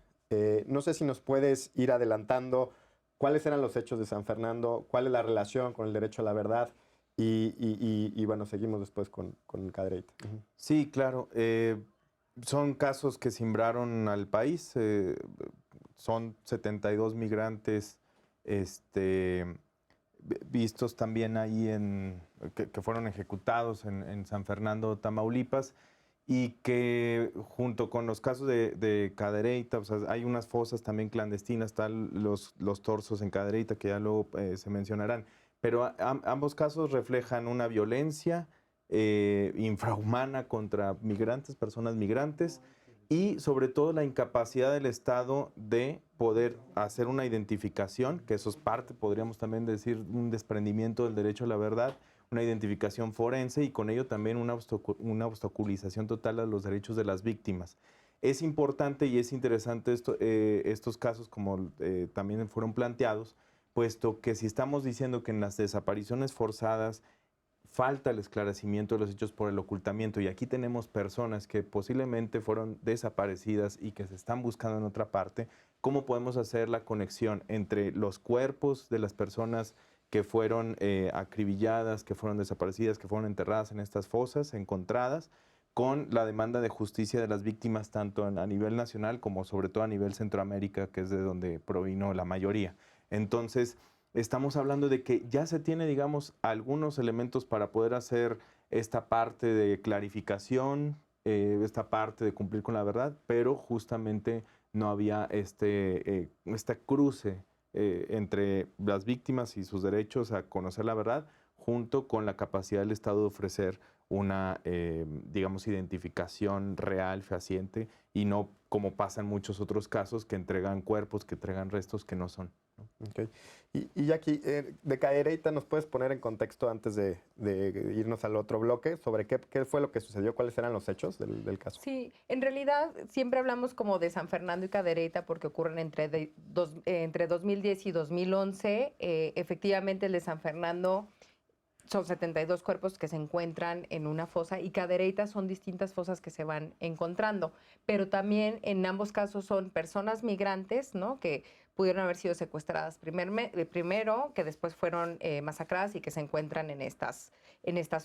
No sé si nos puedes ir adelantando cuáles eran los hechos de San Fernando, cuál es la relación con el derecho a la verdad y bueno, seguimos después con Cadereyta. Uh-huh. Sí, claro. Son casos que simbraron al país. Son 72 migrantes vistos también ahí que fueron ejecutados en San Fernando, Tamaulipas, y que junto con los casos de Cadereyta, o sea, hay unas fosas también clandestinas, están los torsos en Cadereyta, que ya luego se mencionarán, pero ambos casos reflejan una violencia infrahumana contra migrantes, personas migrantes, y sobre todo la incapacidad del Estado de poder hacer una identificación, que eso es parte, podríamos también decir, un desprendimiento del derecho a la verdad, una identificación forense y con ello también una obstaculización total a los derechos de las víctimas. Es importante y es interesante estos casos, como también fueron planteados, puesto que si estamos diciendo que en las desapariciones forzadas falta el esclarecimiento de los hechos por el ocultamiento y aquí tenemos personas que posiblemente fueron desaparecidas y que se están buscando en otra parte, ¿cómo podemos hacer la conexión entre los cuerpos de las personas que fueron acribilladas, que fueron desaparecidas, que fueron enterradas en estas fosas, encontradas, con la demanda de justicia de las víctimas tanto a nivel nacional como sobre todo a nivel Centroamérica, que es de donde provino la mayoría? Entonces, estamos hablando de que ya se tiene, digamos, algunos elementos para poder hacer esta parte de clarificación, esta parte de cumplir con la verdad, pero justamente no había este cruce entre las víctimas y sus derechos a conocer la verdad, junto con la capacidad del Estado de ofrecer una, digamos, identificación real, fehaciente, y no como pasa en muchos otros casos, que entregan cuerpos, que entregan restos que no son, ¿no? Okay. Y Jackie, de Cadereyta, ¿nos puedes poner en contexto antes de irnos al otro bloque sobre qué fue lo que sucedió, cuáles eran los hechos del caso? Sí, en realidad siempre hablamos como de San Fernando y Cadereyta porque ocurren entre 2010 y 2011. Efectivamente, el de San Fernando son 72 cuerpos que se encuentran en una fosa y Cadereyta son distintas fosas que se van encontrando, pero también en ambos casos son personas migrantes, ¿no?, que pudieron haber sido secuestradas primero, que después fueron masacradas y que se encuentran en estas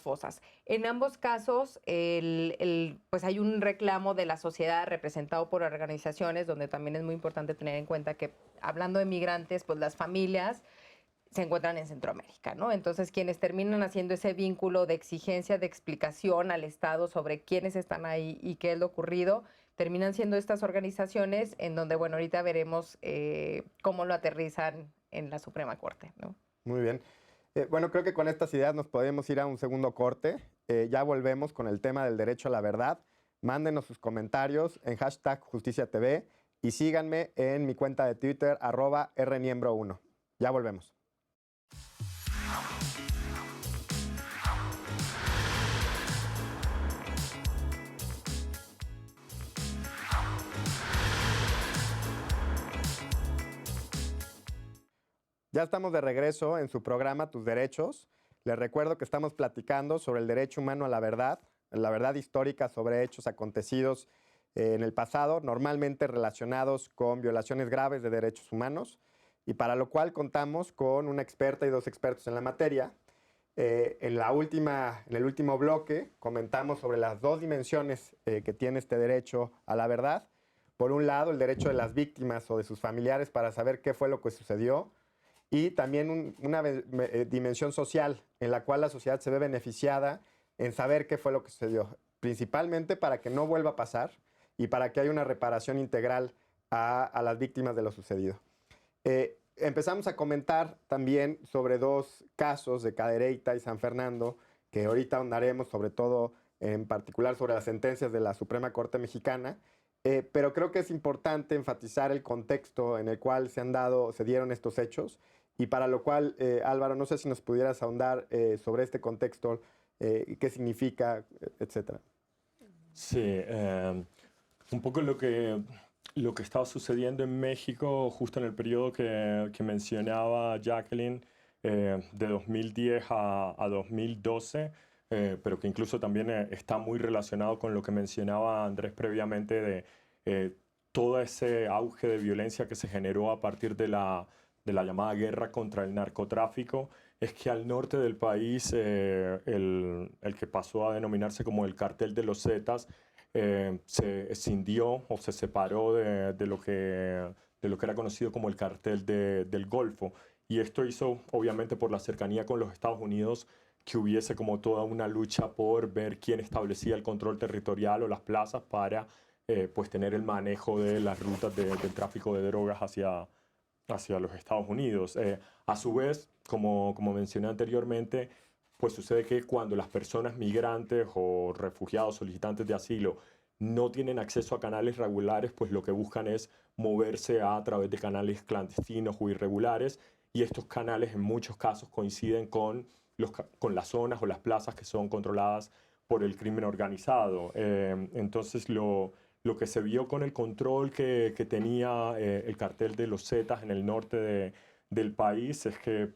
fosas. En ambos casos, pues hay un reclamo de la sociedad representado por organizaciones, donde también es muy importante tener en cuenta que, hablando de migrantes, pues las familias se encuentran en Centroamérica, ¿no? Entonces, quienes terminan haciendo ese vínculo de exigencia, de explicación al Estado sobre quiénes están ahí y qué es lo ocurrido, terminan siendo estas organizaciones en donde, bueno, ahorita veremos cómo lo aterrizan en la Suprema Corte, ¿no? Muy bien. Bueno, creo que con estas ideas nos podemos ir a un segundo corte. Ya volvemos con el tema del derecho a la verdad. Mándenos sus comentarios en #JusticiaTV y síganme en mi cuenta de Twitter, @rniembro1. Ya volvemos. Ya estamos de regreso en su programa Tus Derechos. Les recuerdo que estamos platicando sobre el derecho humano a la verdad histórica sobre hechos acontecidos en el pasado, normalmente relacionados con violaciones graves de derechos humanos, y para lo cual contamos con una experta y dos expertos en la materia. En el último bloque comentamos sobre las dos dimensiones que tiene este derecho a la verdad. Por un lado, el derecho de las víctimas o de sus familiares para saber qué fue lo que sucedió. y también una dimensión social en la cual la sociedad se ve beneficiada en saber qué fue lo que sucedió, principalmente para que no vuelva a pasar y para que haya una reparación integral a las víctimas de lo sucedido. Empezamos a comentar también sobre dos casos de Cadereyta y San Fernando, que ahorita ahondaremos sobre todo en particular sobre las sentencias de la Suprema Corte Mexicana, pero creo que es importante enfatizar el contexto en el cual se dieron estos hechos, y para lo cual, Álvaro, no sé si nos pudieras ahondar sobre este contexto, qué significa, etcétera. Sí, un poco lo que estaba sucediendo en México justo en el periodo que mencionaba Jacqueline, de 2010 a 2012, pero que incluso también está muy relacionado con lo que mencionaba Andrés previamente de todo ese auge de violencia que se generó a partir de la llamada guerra contra el narcotráfico, es que al norte del país, el que pasó a denominarse como el Cartel de los Zetas, se escindió o se separó de lo que era conocido como el Cartel del Golfo. Y esto hizo, obviamente, por la cercanía con los Estados Unidos, que hubiese como toda una lucha por ver quién establecía el control territorial o las plazas para pues tener el manejo de las rutas del tráfico de drogas hacia los Estados Unidos. A su vez, como mencioné anteriormente, pues sucede que cuando las personas migrantes o refugiados, solicitantes de asilo, no tienen acceso a canales regulares, pues lo que buscan es moverse a través de canales clandestinos o irregulares, y estos canales en muchos casos coinciden con las zonas o las plazas que son controladas por el crimen organizado. Entonces lo que se vio con el control que tenía el cartel de los Zetas en el norte del país es que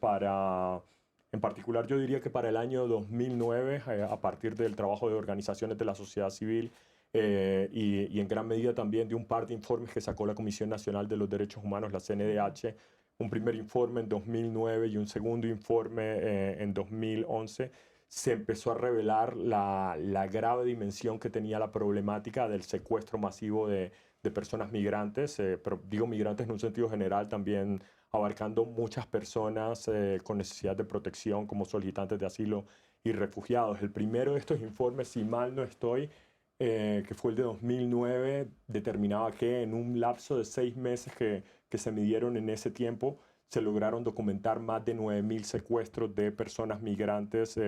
en particular yo diría que para el año 2009, a partir del trabajo de organizaciones de la sociedad civil y en gran medida también de un par de informes que sacó la Comisión Nacional de los Derechos Humanos, la CNDH, un primer informe en 2009 y un segundo informe en 2011, se empezó a revelar la grave dimensión que tenía la problemática del secuestro masivo de personas migrantes, pero digo migrantes en un sentido general, también abarcando muchas personas con necesidad de protección como solicitantes de asilo y refugiados. El primero de estos informes, si mal no estoy, que fue el de 2009, determinaba que en un lapso de 6 meses que se midieron en ese tiempo, se lograron documentar más de 9.000 secuestros de personas migrantes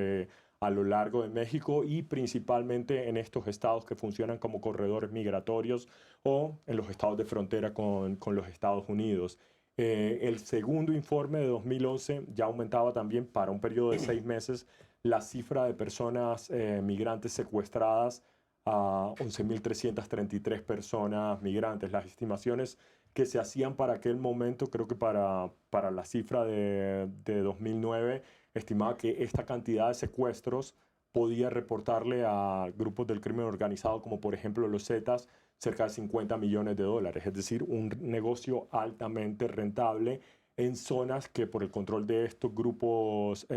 a lo largo de México y principalmente en estos estados que funcionan como corredores migratorios o en los estados de frontera con los Estados Unidos. El segundo informe de 2011 ya aumentaba también para un periodo de 6 meses la cifra de personas migrantes secuestradas a 11.333 personas migrantes. Las estimaciones que se hacían para aquel momento, creo que para la cifra de 2009, estimaba que esta cantidad de secuestros podía reportarle a grupos del crimen organizado, como por ejemplo los Zetas, cerca de 50 millones de dólares. Es decir, un negocio altamente rentable en zonas que por el control de estos grupos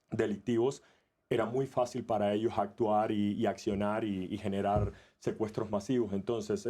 delictivos era muy fácil para ellos actuar y accionar y generar secuestros masivos. Entonces,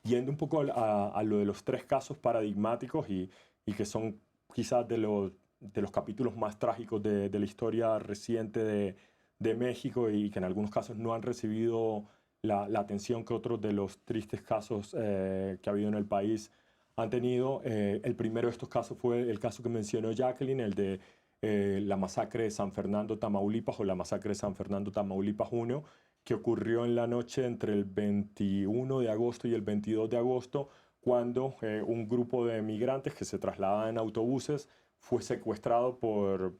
yendo un poco a lo de los 3 casos paradigmáticos y que son quizás de los capítulos más trágicos de la historia reciente de México y que en algunos casos no han recibido la atención que otros de los tristes casos que ha habido en el país han tenido. El primero de estos casos fue el caso que mencionó Jacqueline, el de la masacre de San Fernando, Tamaulipas, o la masacre de San Fernando, Tamaulipas 1, que ocurrió en la noche entre el 21 de agosto y el 22 de agosto, cuando un grupo de migrantes que se trasladaban en autobuses fue secuestrado por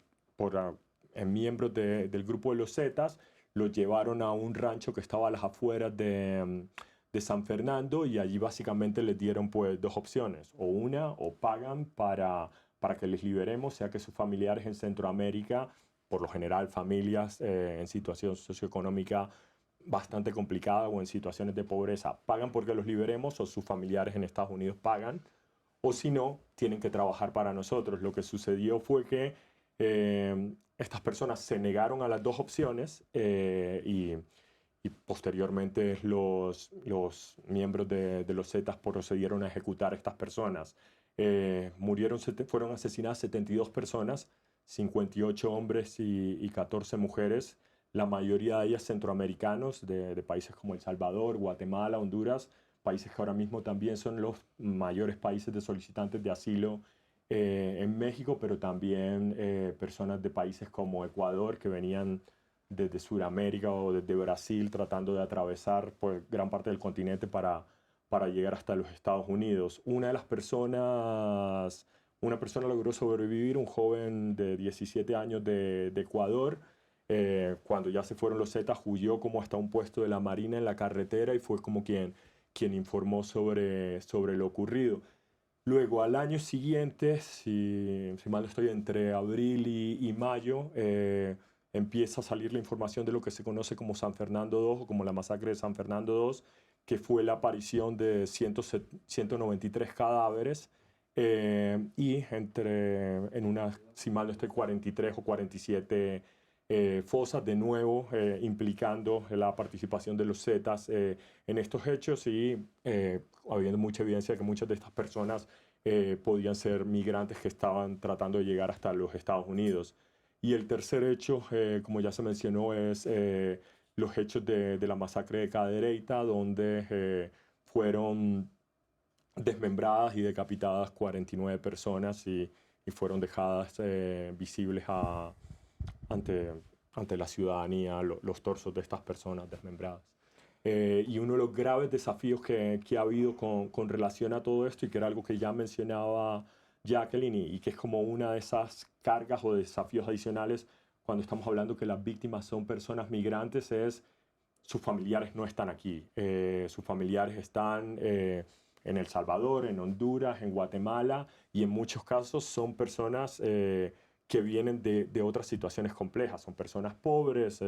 miembros del grupo de los Zetas. Los llevaron a un rancho que estaba a las afueras de San Fernando y allí básicamente les dieron pues 2 opciones, o pagan para que les liberemos, sea que sus familiares en Centroamérica, por lo general familias en situación socioeconómica bastante complicada o en situaciones de pobreza, pagan porque los liberemos, o sus familiares en Estados Unidos pagan, o si no, tienen que trabajar para nosotros. Lo que sucedió fue que estas personas se negaron a las 2 opciones y posteriormente los miembros de los Zetas procedieron a ejecutar a estas personas. fueron asesinadas 72 personas, 58 hombres y 14 mujeres, la mayoría de ellas centroamericanos, de países como El Salvador, Guatemala, Honduras, países que ahora mismo también son los mayores países de solicitantes de asilo en México, pero también personas de países como Ecuador que venían desde Sudamérica o desde Brasil tratando de atravesar pues, gran parte del continente para llegar hasta los Estados Unidos. Una persona logró sobrevivir, un joven de 17 años de Ecuador. Cuando ya se fueron los Zetas, huyó como hasta un puesto de la Marina en la carretera y fue como quien informó sobre lo ocurrido. Luego, al año siguiente, si mal no estoy, entre abril y mayo, empieza a salir la información de lo que se conoce como San Fernando II o como la masacre de San Fernando II, que fue la aparición de 193 cadáveres y en unas, si mal no estoy, 43 o 47 fosas, de nuevo implicando la participación de los Zetas en estos hechos y habiendo mucha evidencia de que muchas de estas personas podían ser migrantes que estaban tratando de llegar hasta los Estados Unidos. Y el tercer hecho, como ya se mencionó, es los hechos de la masacre de Cadereyta, donde fueron desmembradas y decapitadas 49 personas y fueron dejadas visibles ante la ciudadanía los torsos de estas personas desmembradas. Y uno de los graves desafíos que ha habido con relación a todo esto, y que era algo que ya mencionaba Jacqueline, y que es como una de esas cargas o desafíos adicionales cuando estamos hablando que las víctimas son personas migrantes, es sus familiares no están aquí. Sus familiares están en El Salvador, en Honduras, en Guatemala, y en muchos casos son personas que vienen de otras situaciones complejas. Son personas pobres,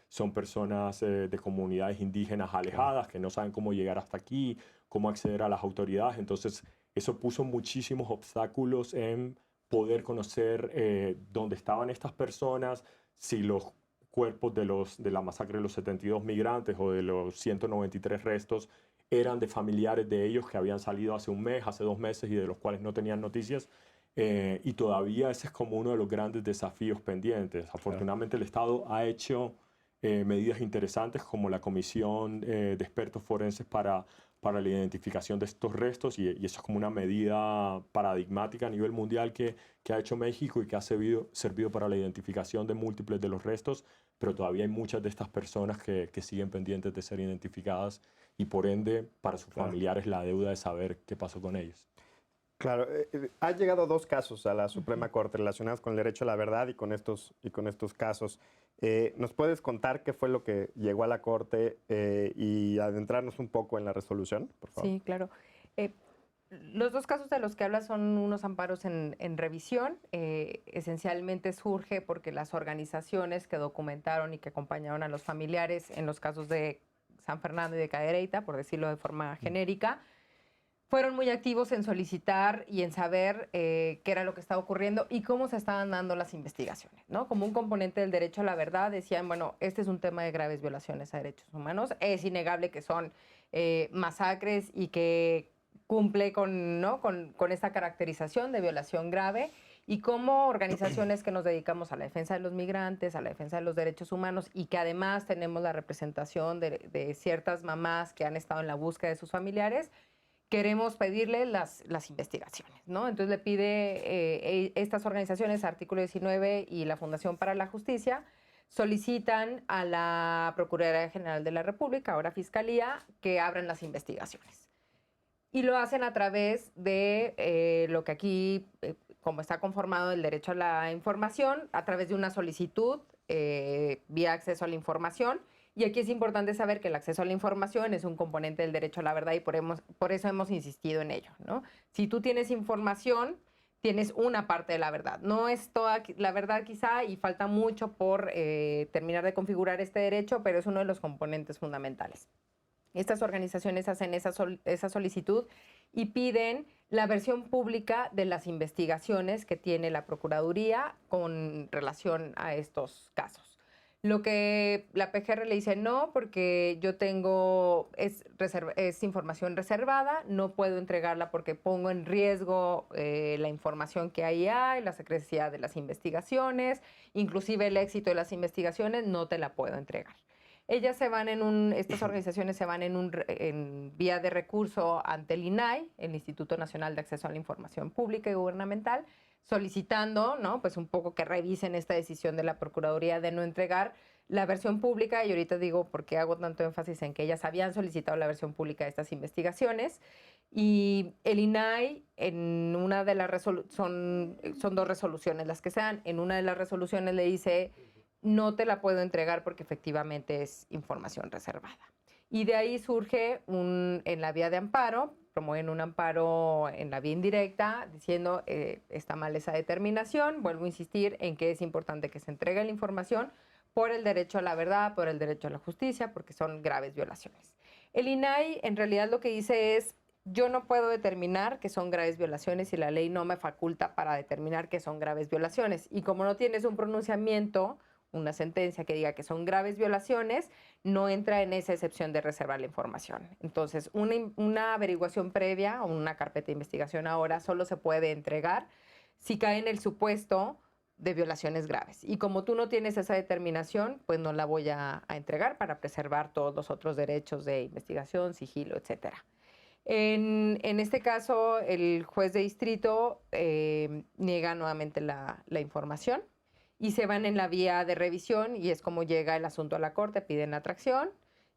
son personas de comunidades indígenas alejadas que no saben cómo llegar hasta aquí, cómo acceder a las autoridades. Entonces, eso puso muchísimos obstáculos en poder conocer dónde estaban estas personas, si los cuerpos de la masacre de los 72 migrantes o de los 193 restos eran de familiares de ellos que habían salido hace un mes, hace 2 meses y de los cuales no tenían noticias. Y todavía ese es como uno de los grandes desafíos pendientes. Afortunadamente el Estado ha hecho medidas interesantes como la Comisión de Expertos Forenses para la identificación de estos restos y eso es como una medida paradigmática a nivel mundial que ha hecho México y que ha servido para la identificación de múltiples de los restos, pero todavía hay muchas de estas personas que siguen pendientes de ser identificadas y por ende para sus familiares la deuda de saber qué pasó con ellos. Claro, han llegado 2 casos a la Suprema Corte relacionados con el derecho a la verdad y con estos casos. ¿Nos puedes contar qué fue lo que llegó a la Corte y adentrarnos un poco en la resolución, por favor? Sí, claro. Los 2 casos de los que hablas son unos amparos en revisión. Esencialmente surge porque las organizaciones que documentaron y que acompañaron a los familiares en los casos de San Fernando y de Cadereyta, por decirlo de forma genérica, fueron muy activos en solicitar y en saber qué era lo que estaba ocurriendo y cómo se estaban dando las investigaciones, ¿no? Como un componente del derecho a la verdad, decían, bueno, este es un tema de graves violaciones a derechos humanos. Es innegable que son masacres y que cumple con esta caracterización de violación grave. Y como organizaciones que nos dedicamos a la defensa de los migrantes, a la defensa de los derechos humanos y que además tenemos la representación de ciertas mamás que han estado en la búsqueda de sus familiares, queremos pedirle las investigaciones, ¿no? Entonces le pide estas organizaciones, Artículo 19 y la Fundación para la Justicia, solicitan a la Procuraduría General de la República, ahora Fiscalía, que abran las investigaciones. Y lo hacen a través de lo que aquí, como está conformado el derecho a la información, a través de una solicitud vía acceso a la información. Y aquí es importante saber que el acceso a la información es un componente del derecho a la verdad y por eso hemos insistido en ello, ¿no? Si tú tienes información, tienes una parte de la verdad. No es toda la verdad quizá y falta mucho por terminar de configurar este derecho, pero es uno de los componentes fundamentales. Estas organizaciones hacen esa solicitud y piden la versión pública de las investigaciones que tiene la Procuraduría con relación a estos casos. Lo que la PGR le dice no, porque yo tengo, es información reservada, no puedo entregarla porque pongo en riesgo la información que ahí hay, la secrecía de las investigaciones, inclusive el éxito de las investigaciones, no te la puedo entregar. Ellas se van estas organizaciones se van en vía de recurso ante el INAI, el Instituto Nacional de Acceso a la Información Pública y Gubernamental, solicitando, ¿no? Pues un poco que revisen esta decisión de la Procuraduría de no entregar la versión pública, y ahorita digo por qué hago tanto énfasis en que ellas habían solicitado la versión pública de estas investigaciones, y el INAI en una de las son 2 resoluciones las que se dan, en una de las resoluciones le dice no te la puedo entregar porque efectivamente es información reservada. Y de ahí surge en la vía de amparo, promueven un amparo en la vía indirecta diciendo está mal esa determinación. Vuelvo a insistir en que es importante que se entregue la información por el derecho a la verdad, por el derecho a la justicia, porque son graves violaciones. El INAI en realidad lo que dice es yo no puedo determinar que son graves violaciones y la ley no me faculta para determinar que son graves violaciones. Y como no tienes un pronunciamiento, una sentencia que diga que son graves violaciones, no entra en esa excepción de reservar la información. Entonces, una averiguación previa o una carpeta de investigación ahora solo se puede entregar si cae en el supuesto de violaciones graves. Y como tú no tienes esa determinación, pues no la voy a entregar para preservar todos los otros derechos de investigación, sigilo, etcétera. En este caso, el juez de distrito niega nuevamente la información y se van en la vía de revisión y es como llega el asunto a la corte, piden atracción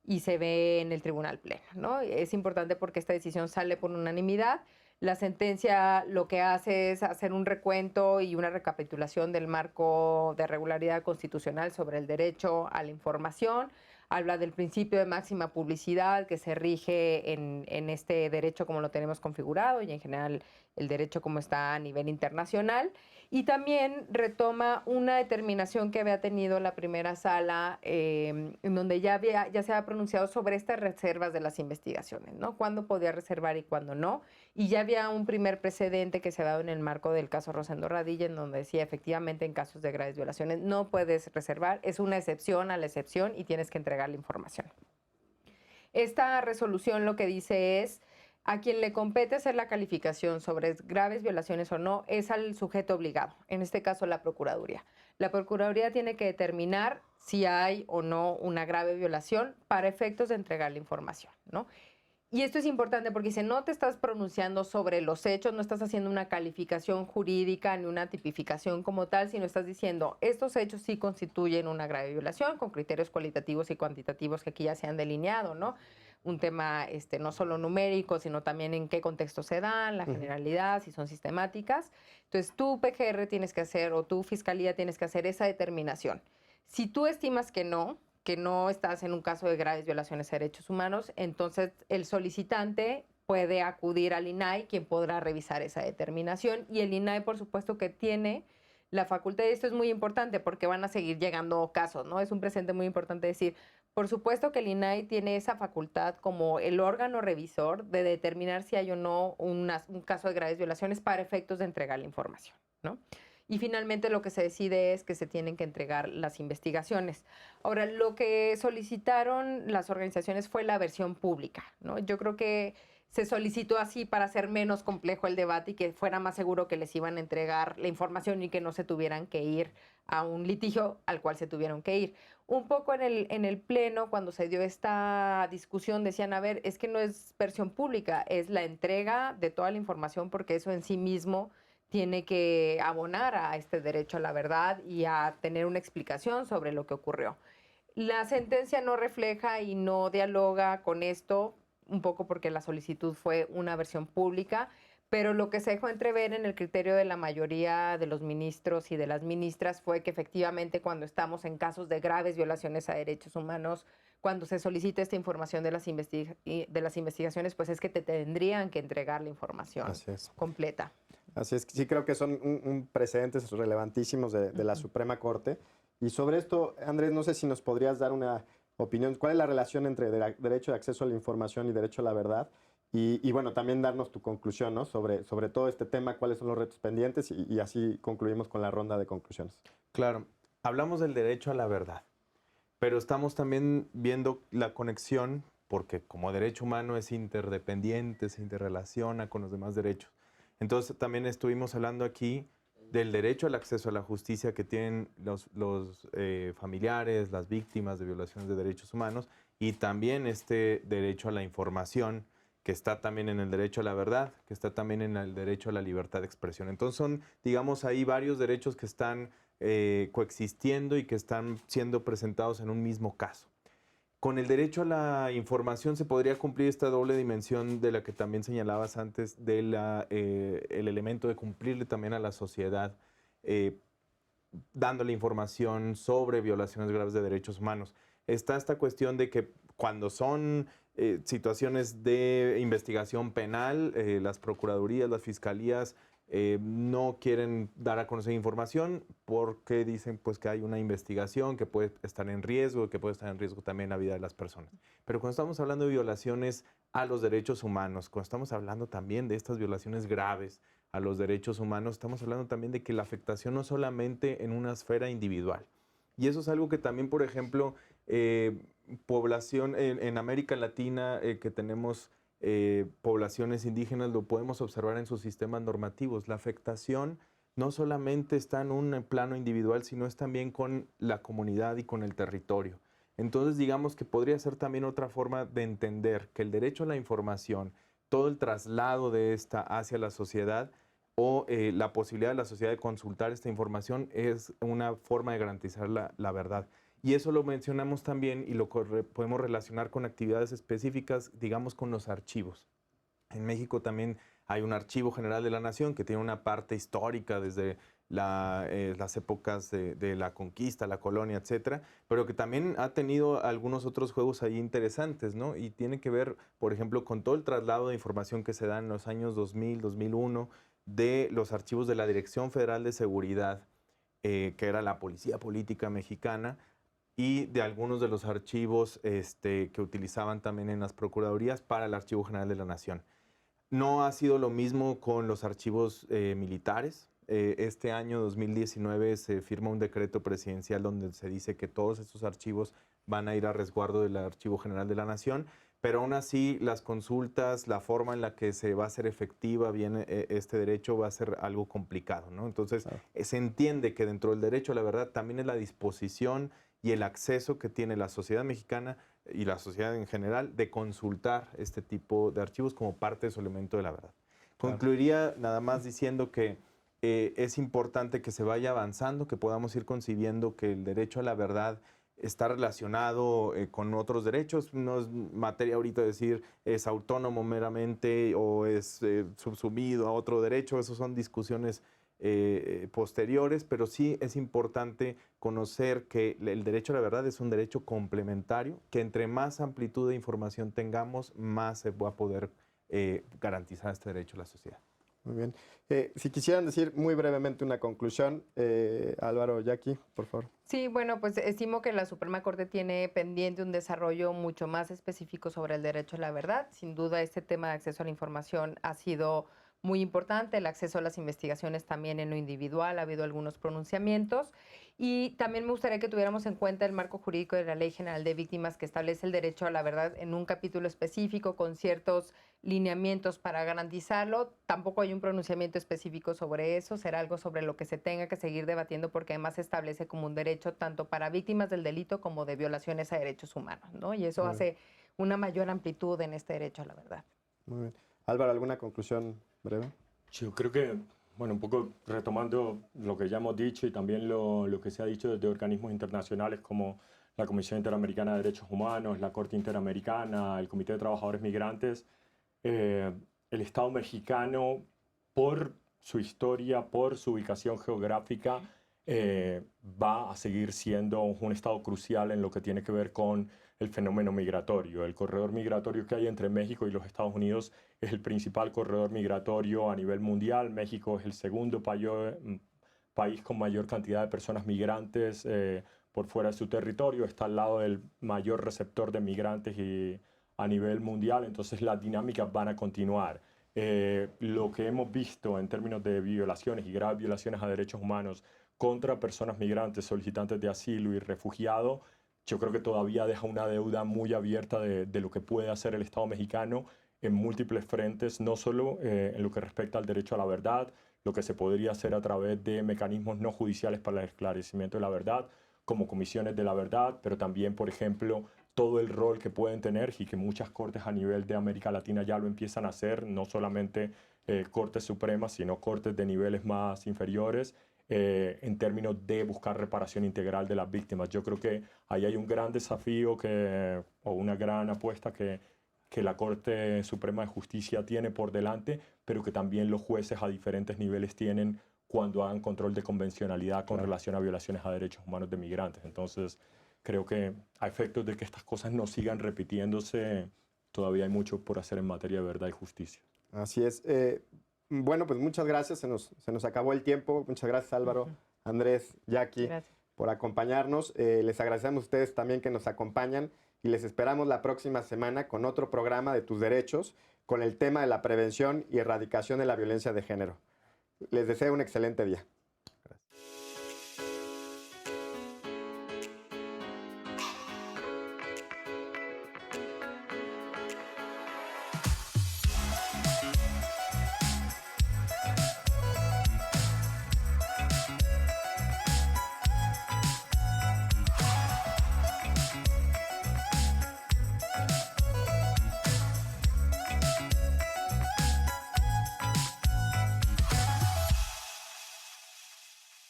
y se ve en el tribunal pleno, ¿no? Es importante porque esta decisión sale por unanimidad. La sentencia lo que hace es hacer un recuento y una recapitulación del marco de regularidad constitucional sobre el derecho a la información. Habla del principio de máxima publicidad que se rige en este derecho como lo tenemos configurado y en general el derecho como está a nivel internacional. Y también retoma una determinación que había tenido la primera sala, en donde ya se había pronunciado sobre estas reservas de las investigaciones, ¿no? Cuándo podía reservar y cuándo no. Y ya había un primer precedente que se ha dado en el marco del caso Rosendo Radilla, en donde decía efectivamente en casos de graves violaciones no puedes reservar, es una excepción a la excepción y tienes que entregar la información. Esta resolución lo que dice es a quien le compete hacer la calificación sobre graves violaciones o no es al sujeto obligado, en este caso la Procuraduría. La Procuraduría tiene que determinar si hay o no una grave violación para efectos de entregar la información, ¿no? Y esto es importante porque dice, no te estás pronunciando sobre los hechos, no estás haciendo una calificación jurídica ni una tipificación como tal, sino estás diciendo, estos hechos sí constituyen una grave violación con criterios cualitativos y cuantitativos que aquí ya se han delineado, ¿no? Un tema no solo numérico, sino también en qué contexto se dan, la generalidad, si son sistemáticas. Entonces, tú, PGR, tienes que hacer, o tu Fiscalía tienes que hacer esa determinación. Si tú estimas que no estás en un caso de graves violaciones a derechos humanos, entonces el solicitante puede acudir al INAI, quien podrá revisar esa determinación, y el INAI, por supuesto, que tiene la facultad, y esto es muy importante porque van a seguir llegando casos, ¿no? Es un precedente muy importante decir, por supuesto que el INAI tiene esa facultad como el órgano revisor de determinar si hay o no un caso de graves violaciones para efectos de entregar la información, ¿no? Y finalmente lo que se decide es que se tienen que entregar las investigaciones. Ahora, lo que solicitaron las organizaciones fue la versión pública, ¿no? Yo creo que se solicitó así para hacer menos complejo el debate y que fuera más seguro que les iban a entregar la información y que no se tuvieran que ir a un litigio al cual se tuvieron que ir. Un poco en el pleno, cuando se dio esta discusión, decían, a ver, es que no es versión pública, es la entrega de toda la información porque eso en sí mismo tiene que abonar a este derecho a la verdad y a tener una explicación sobre lo que ocurrió. La sentencia no refleja y no dialoga con esto, un poco porque la solicitud fue una versión pública, pero lo que se dejó entrever en el criterio de la mayoría de los ministros y de las ministras fue que efectivamente cuando estamos en casos de graves violaciones a derechos humanos, cuando se solicita esta información de las investigaciones, pues es que te tendrían que entregar la información completa. Así es, sí creo que son un precedentes relevantísimos de la Suprema Corte. Y sobre esto, Andrés, no sé si nos podrías dar una opinión. ¿Cuál es la relación entre derecho de acceso a la información y derecho a la verdad? Y bueno, también darnos tu conclusión, ¿no? sobre todo este tema, cuáles son los retos pendientes y así concluimos con la ronda de conclusiones. Claro, hablamos del derecho a la verdad. pero estamos también viendo la conexión, porque como derecho humano es interdependiente, se interrelaciona con los demás derechos. Entonces también estuvimos hablando aquí del derecho al acceso a la justicia que tienen los familiares, las víctimas de violaciones de derechos humanos, y también este derecho a la información, que está también en el derecho a la verdad, que está también en el derecho a la libertad de expresión. Entonces son, digamos, ahí varios derechos que están coexistiendo y que están siendo presentados en un mismo caso. Con el derecho a la información se podría cumplir esta doble dimensión de la que también señalabas antes, de el elemento de cumplirle también a la sociedad, eh, dándole información sobre violaciones graves de derechos humanos. Está esta cuestión de que cuando son situaciones de investigación penal, las procuradurías, las fiscalías no quieren dar a conocer información porque dicen pues que hay una investigación que puede estar en riesgo, que puede estar en riesgo también la vida de las personas. Pero cuando estamos hablando de violaciones a los derechos humanos, cuando estamos hablando también de estas violaciones graves a los derechos humanos, estamos hablando también de que la afectación no solamente en una esfera individual. Y eso es algo que también, por ejemplo, población en América Latina, que tenemos poblaciones indígenas, lo podemos observar en sus sistemas normativos. La afectación no solamente está en un plano individual, sino es también con la comunidad y con el territorio. Entonces, digamos que podría ser también otra forma de entender que el derecho a la información, todo el traslado de esta hacia la sociedad o la posibilidad de la sociedad de consultar esta información es una forma de garantizar la verdad. Y eso lo mencionamos también y lo podemos relacionar con actividades específicas, digamos, con los archivos. En México también hay un Archivo General de la Nación que tiene una parte histórica desde las épocas de la conquista, la colonia, etcétera, pero que también ha tenido algunos otros juegos ahí interesantes, ¿no? Y tiene que ver, por ejemplo, con todo el traslado de información que se da en los años 2000, 2001, de los archivos de la Dirección Federal de Seguridad, que era la Policía Política Mexicana, y de algunos de los archivos que utilizaban también en las procuradurías para el Archivo General de la Nación. No ha sido lo mismo con los archivos militares. Este año 2019 se firma un decreto presidencial donde se dice que todos estos archivos van a ir a resguardo del Archivo General de la Nación, pero aún así las consultas, la forma en la que se va a hacer efectiva bien este derecho va a ser algo complicado, ¿no? Entonces, se entiende que dentro del derecho a la verdad también es la disposición y el acceso que tiene la sociedad mexicana y la sociedad en general de consultar este tipo de archivos como parte de su elemento de la verdad. Claro. Concluiría nada más diciendo que es importante que se vaya avanzando, que podamos ir concibiendo que el derecho a la verdad está relacionado con otros derechos. No es materia ahorita decir es autónomo meramente o es subsumido a otro derecho. Esas son discusiones posteriores, pero sí es importante conocer que el derecho a la verdad es un derecho complementario, que entre más amplitud de información tengamos, más se va a poder garantizar este derecho a la sociedad. Muy bien. Si quisieran decir muy brevemente una conclusión, Álvaro, Jackie, por favor. Sí, bueno, pues estimo que la Suprema Corte tiene pendiente un desarrollo mucho más específico sobre el derecho a la verdad. Sin duda, este tema de acceso a la información ha sido muy importante, el acceso a las investigaciones también en lo individual, ha habido algunos pronunciamientos. Y también me gustaría que tuviéramos en cuenta el marco jurídico de la Ley General de Víctimas, que establece el derecho a la verdad en un capítulo específico con ciertos lineamientos para garantizarlo. Tampoco hay un pronunciamiento específico sobre eso, será algo sobre lo que se tenga que seguir debatiendo porque además se establece como un derecho tanto para víctimas del delito como de violaciones a derechos humanos, ¿no? Y eso hace una mayor amplitud en este derecho a la verdad. Muy bien. Álvaro, ¿alguna conclusión breve? Yo creo que, bueno, un poco retomando lo que ya hemos dicho y también lo que se ha dicho desde organismos internacionales como la Comisión Interamericana de Derechos Humanos, la Corte Interamericana, el Comité de Trabajadores Migrantes, el Estado mexicano, por su historia, por su ubicación geográfica, va a seguir siendo un estado crucial en lo que tiene que ver con el fenómeno migratorio. El corredor migratorio que hay entre México y los Estados Unidos es el principal corredor migratorio a nivel mundial. México es el segundo país con mayor cantidad de personas migrantes por fuera de su territorio. Está al lado del mayor receptor de migrantes a nivel mundial, entonces las dinámicas van a continuar. Lo que hemos visto en términos de violaciones y graves violaciones a derechos humanos contra personas migrantes, solicitantes de asilo y refugiados, yo creo que todavía deja una deuda muy abierta de lo que puede hacer el Estado mexicano en múltiples frentes, no solo en lo que respecta al derecho a la verdad, lo que se podría hacer a través de mecanismos no judiciales para el esclarecimiento de la verdad, como comisiones de la verdad, pero también, por ejemplo, todo el rol que pueden tener y que muchas cortes a nivel de América Latina ya lo empiezan a hacer, no solamente cortes supremas, sino cortes de niveles más inferiores, en términos de buscar reparación integral de las víctimas. Yo creo que ahí hay un gran desafío o una gran apuesta que la Corte Suprema de Justicia tiene por delante, pero que también los jueces a diferentes niveles tienen cuando hagan control de convencionalidad con relación a violaciones a derechos humanos de migrantes. Entonces, creo que a efectos de que estas cosas no sigan repitiéndose, todavía hay mucho por hacer en materia de verdad y justicia. Así es. Bueno, pues muchas gracias. Se nos acabó el tiempo. Muchas gracias, Álvaro, Andrés, Jackie, Gracias. por acompañarnos. Les agradecemos a ustedes también que nos acompañan y les esperamos la próxima semana con otro programa de Tus Derechos con el tema de la prevención y erradicación de la violencia de género. Les deseo un excelente día.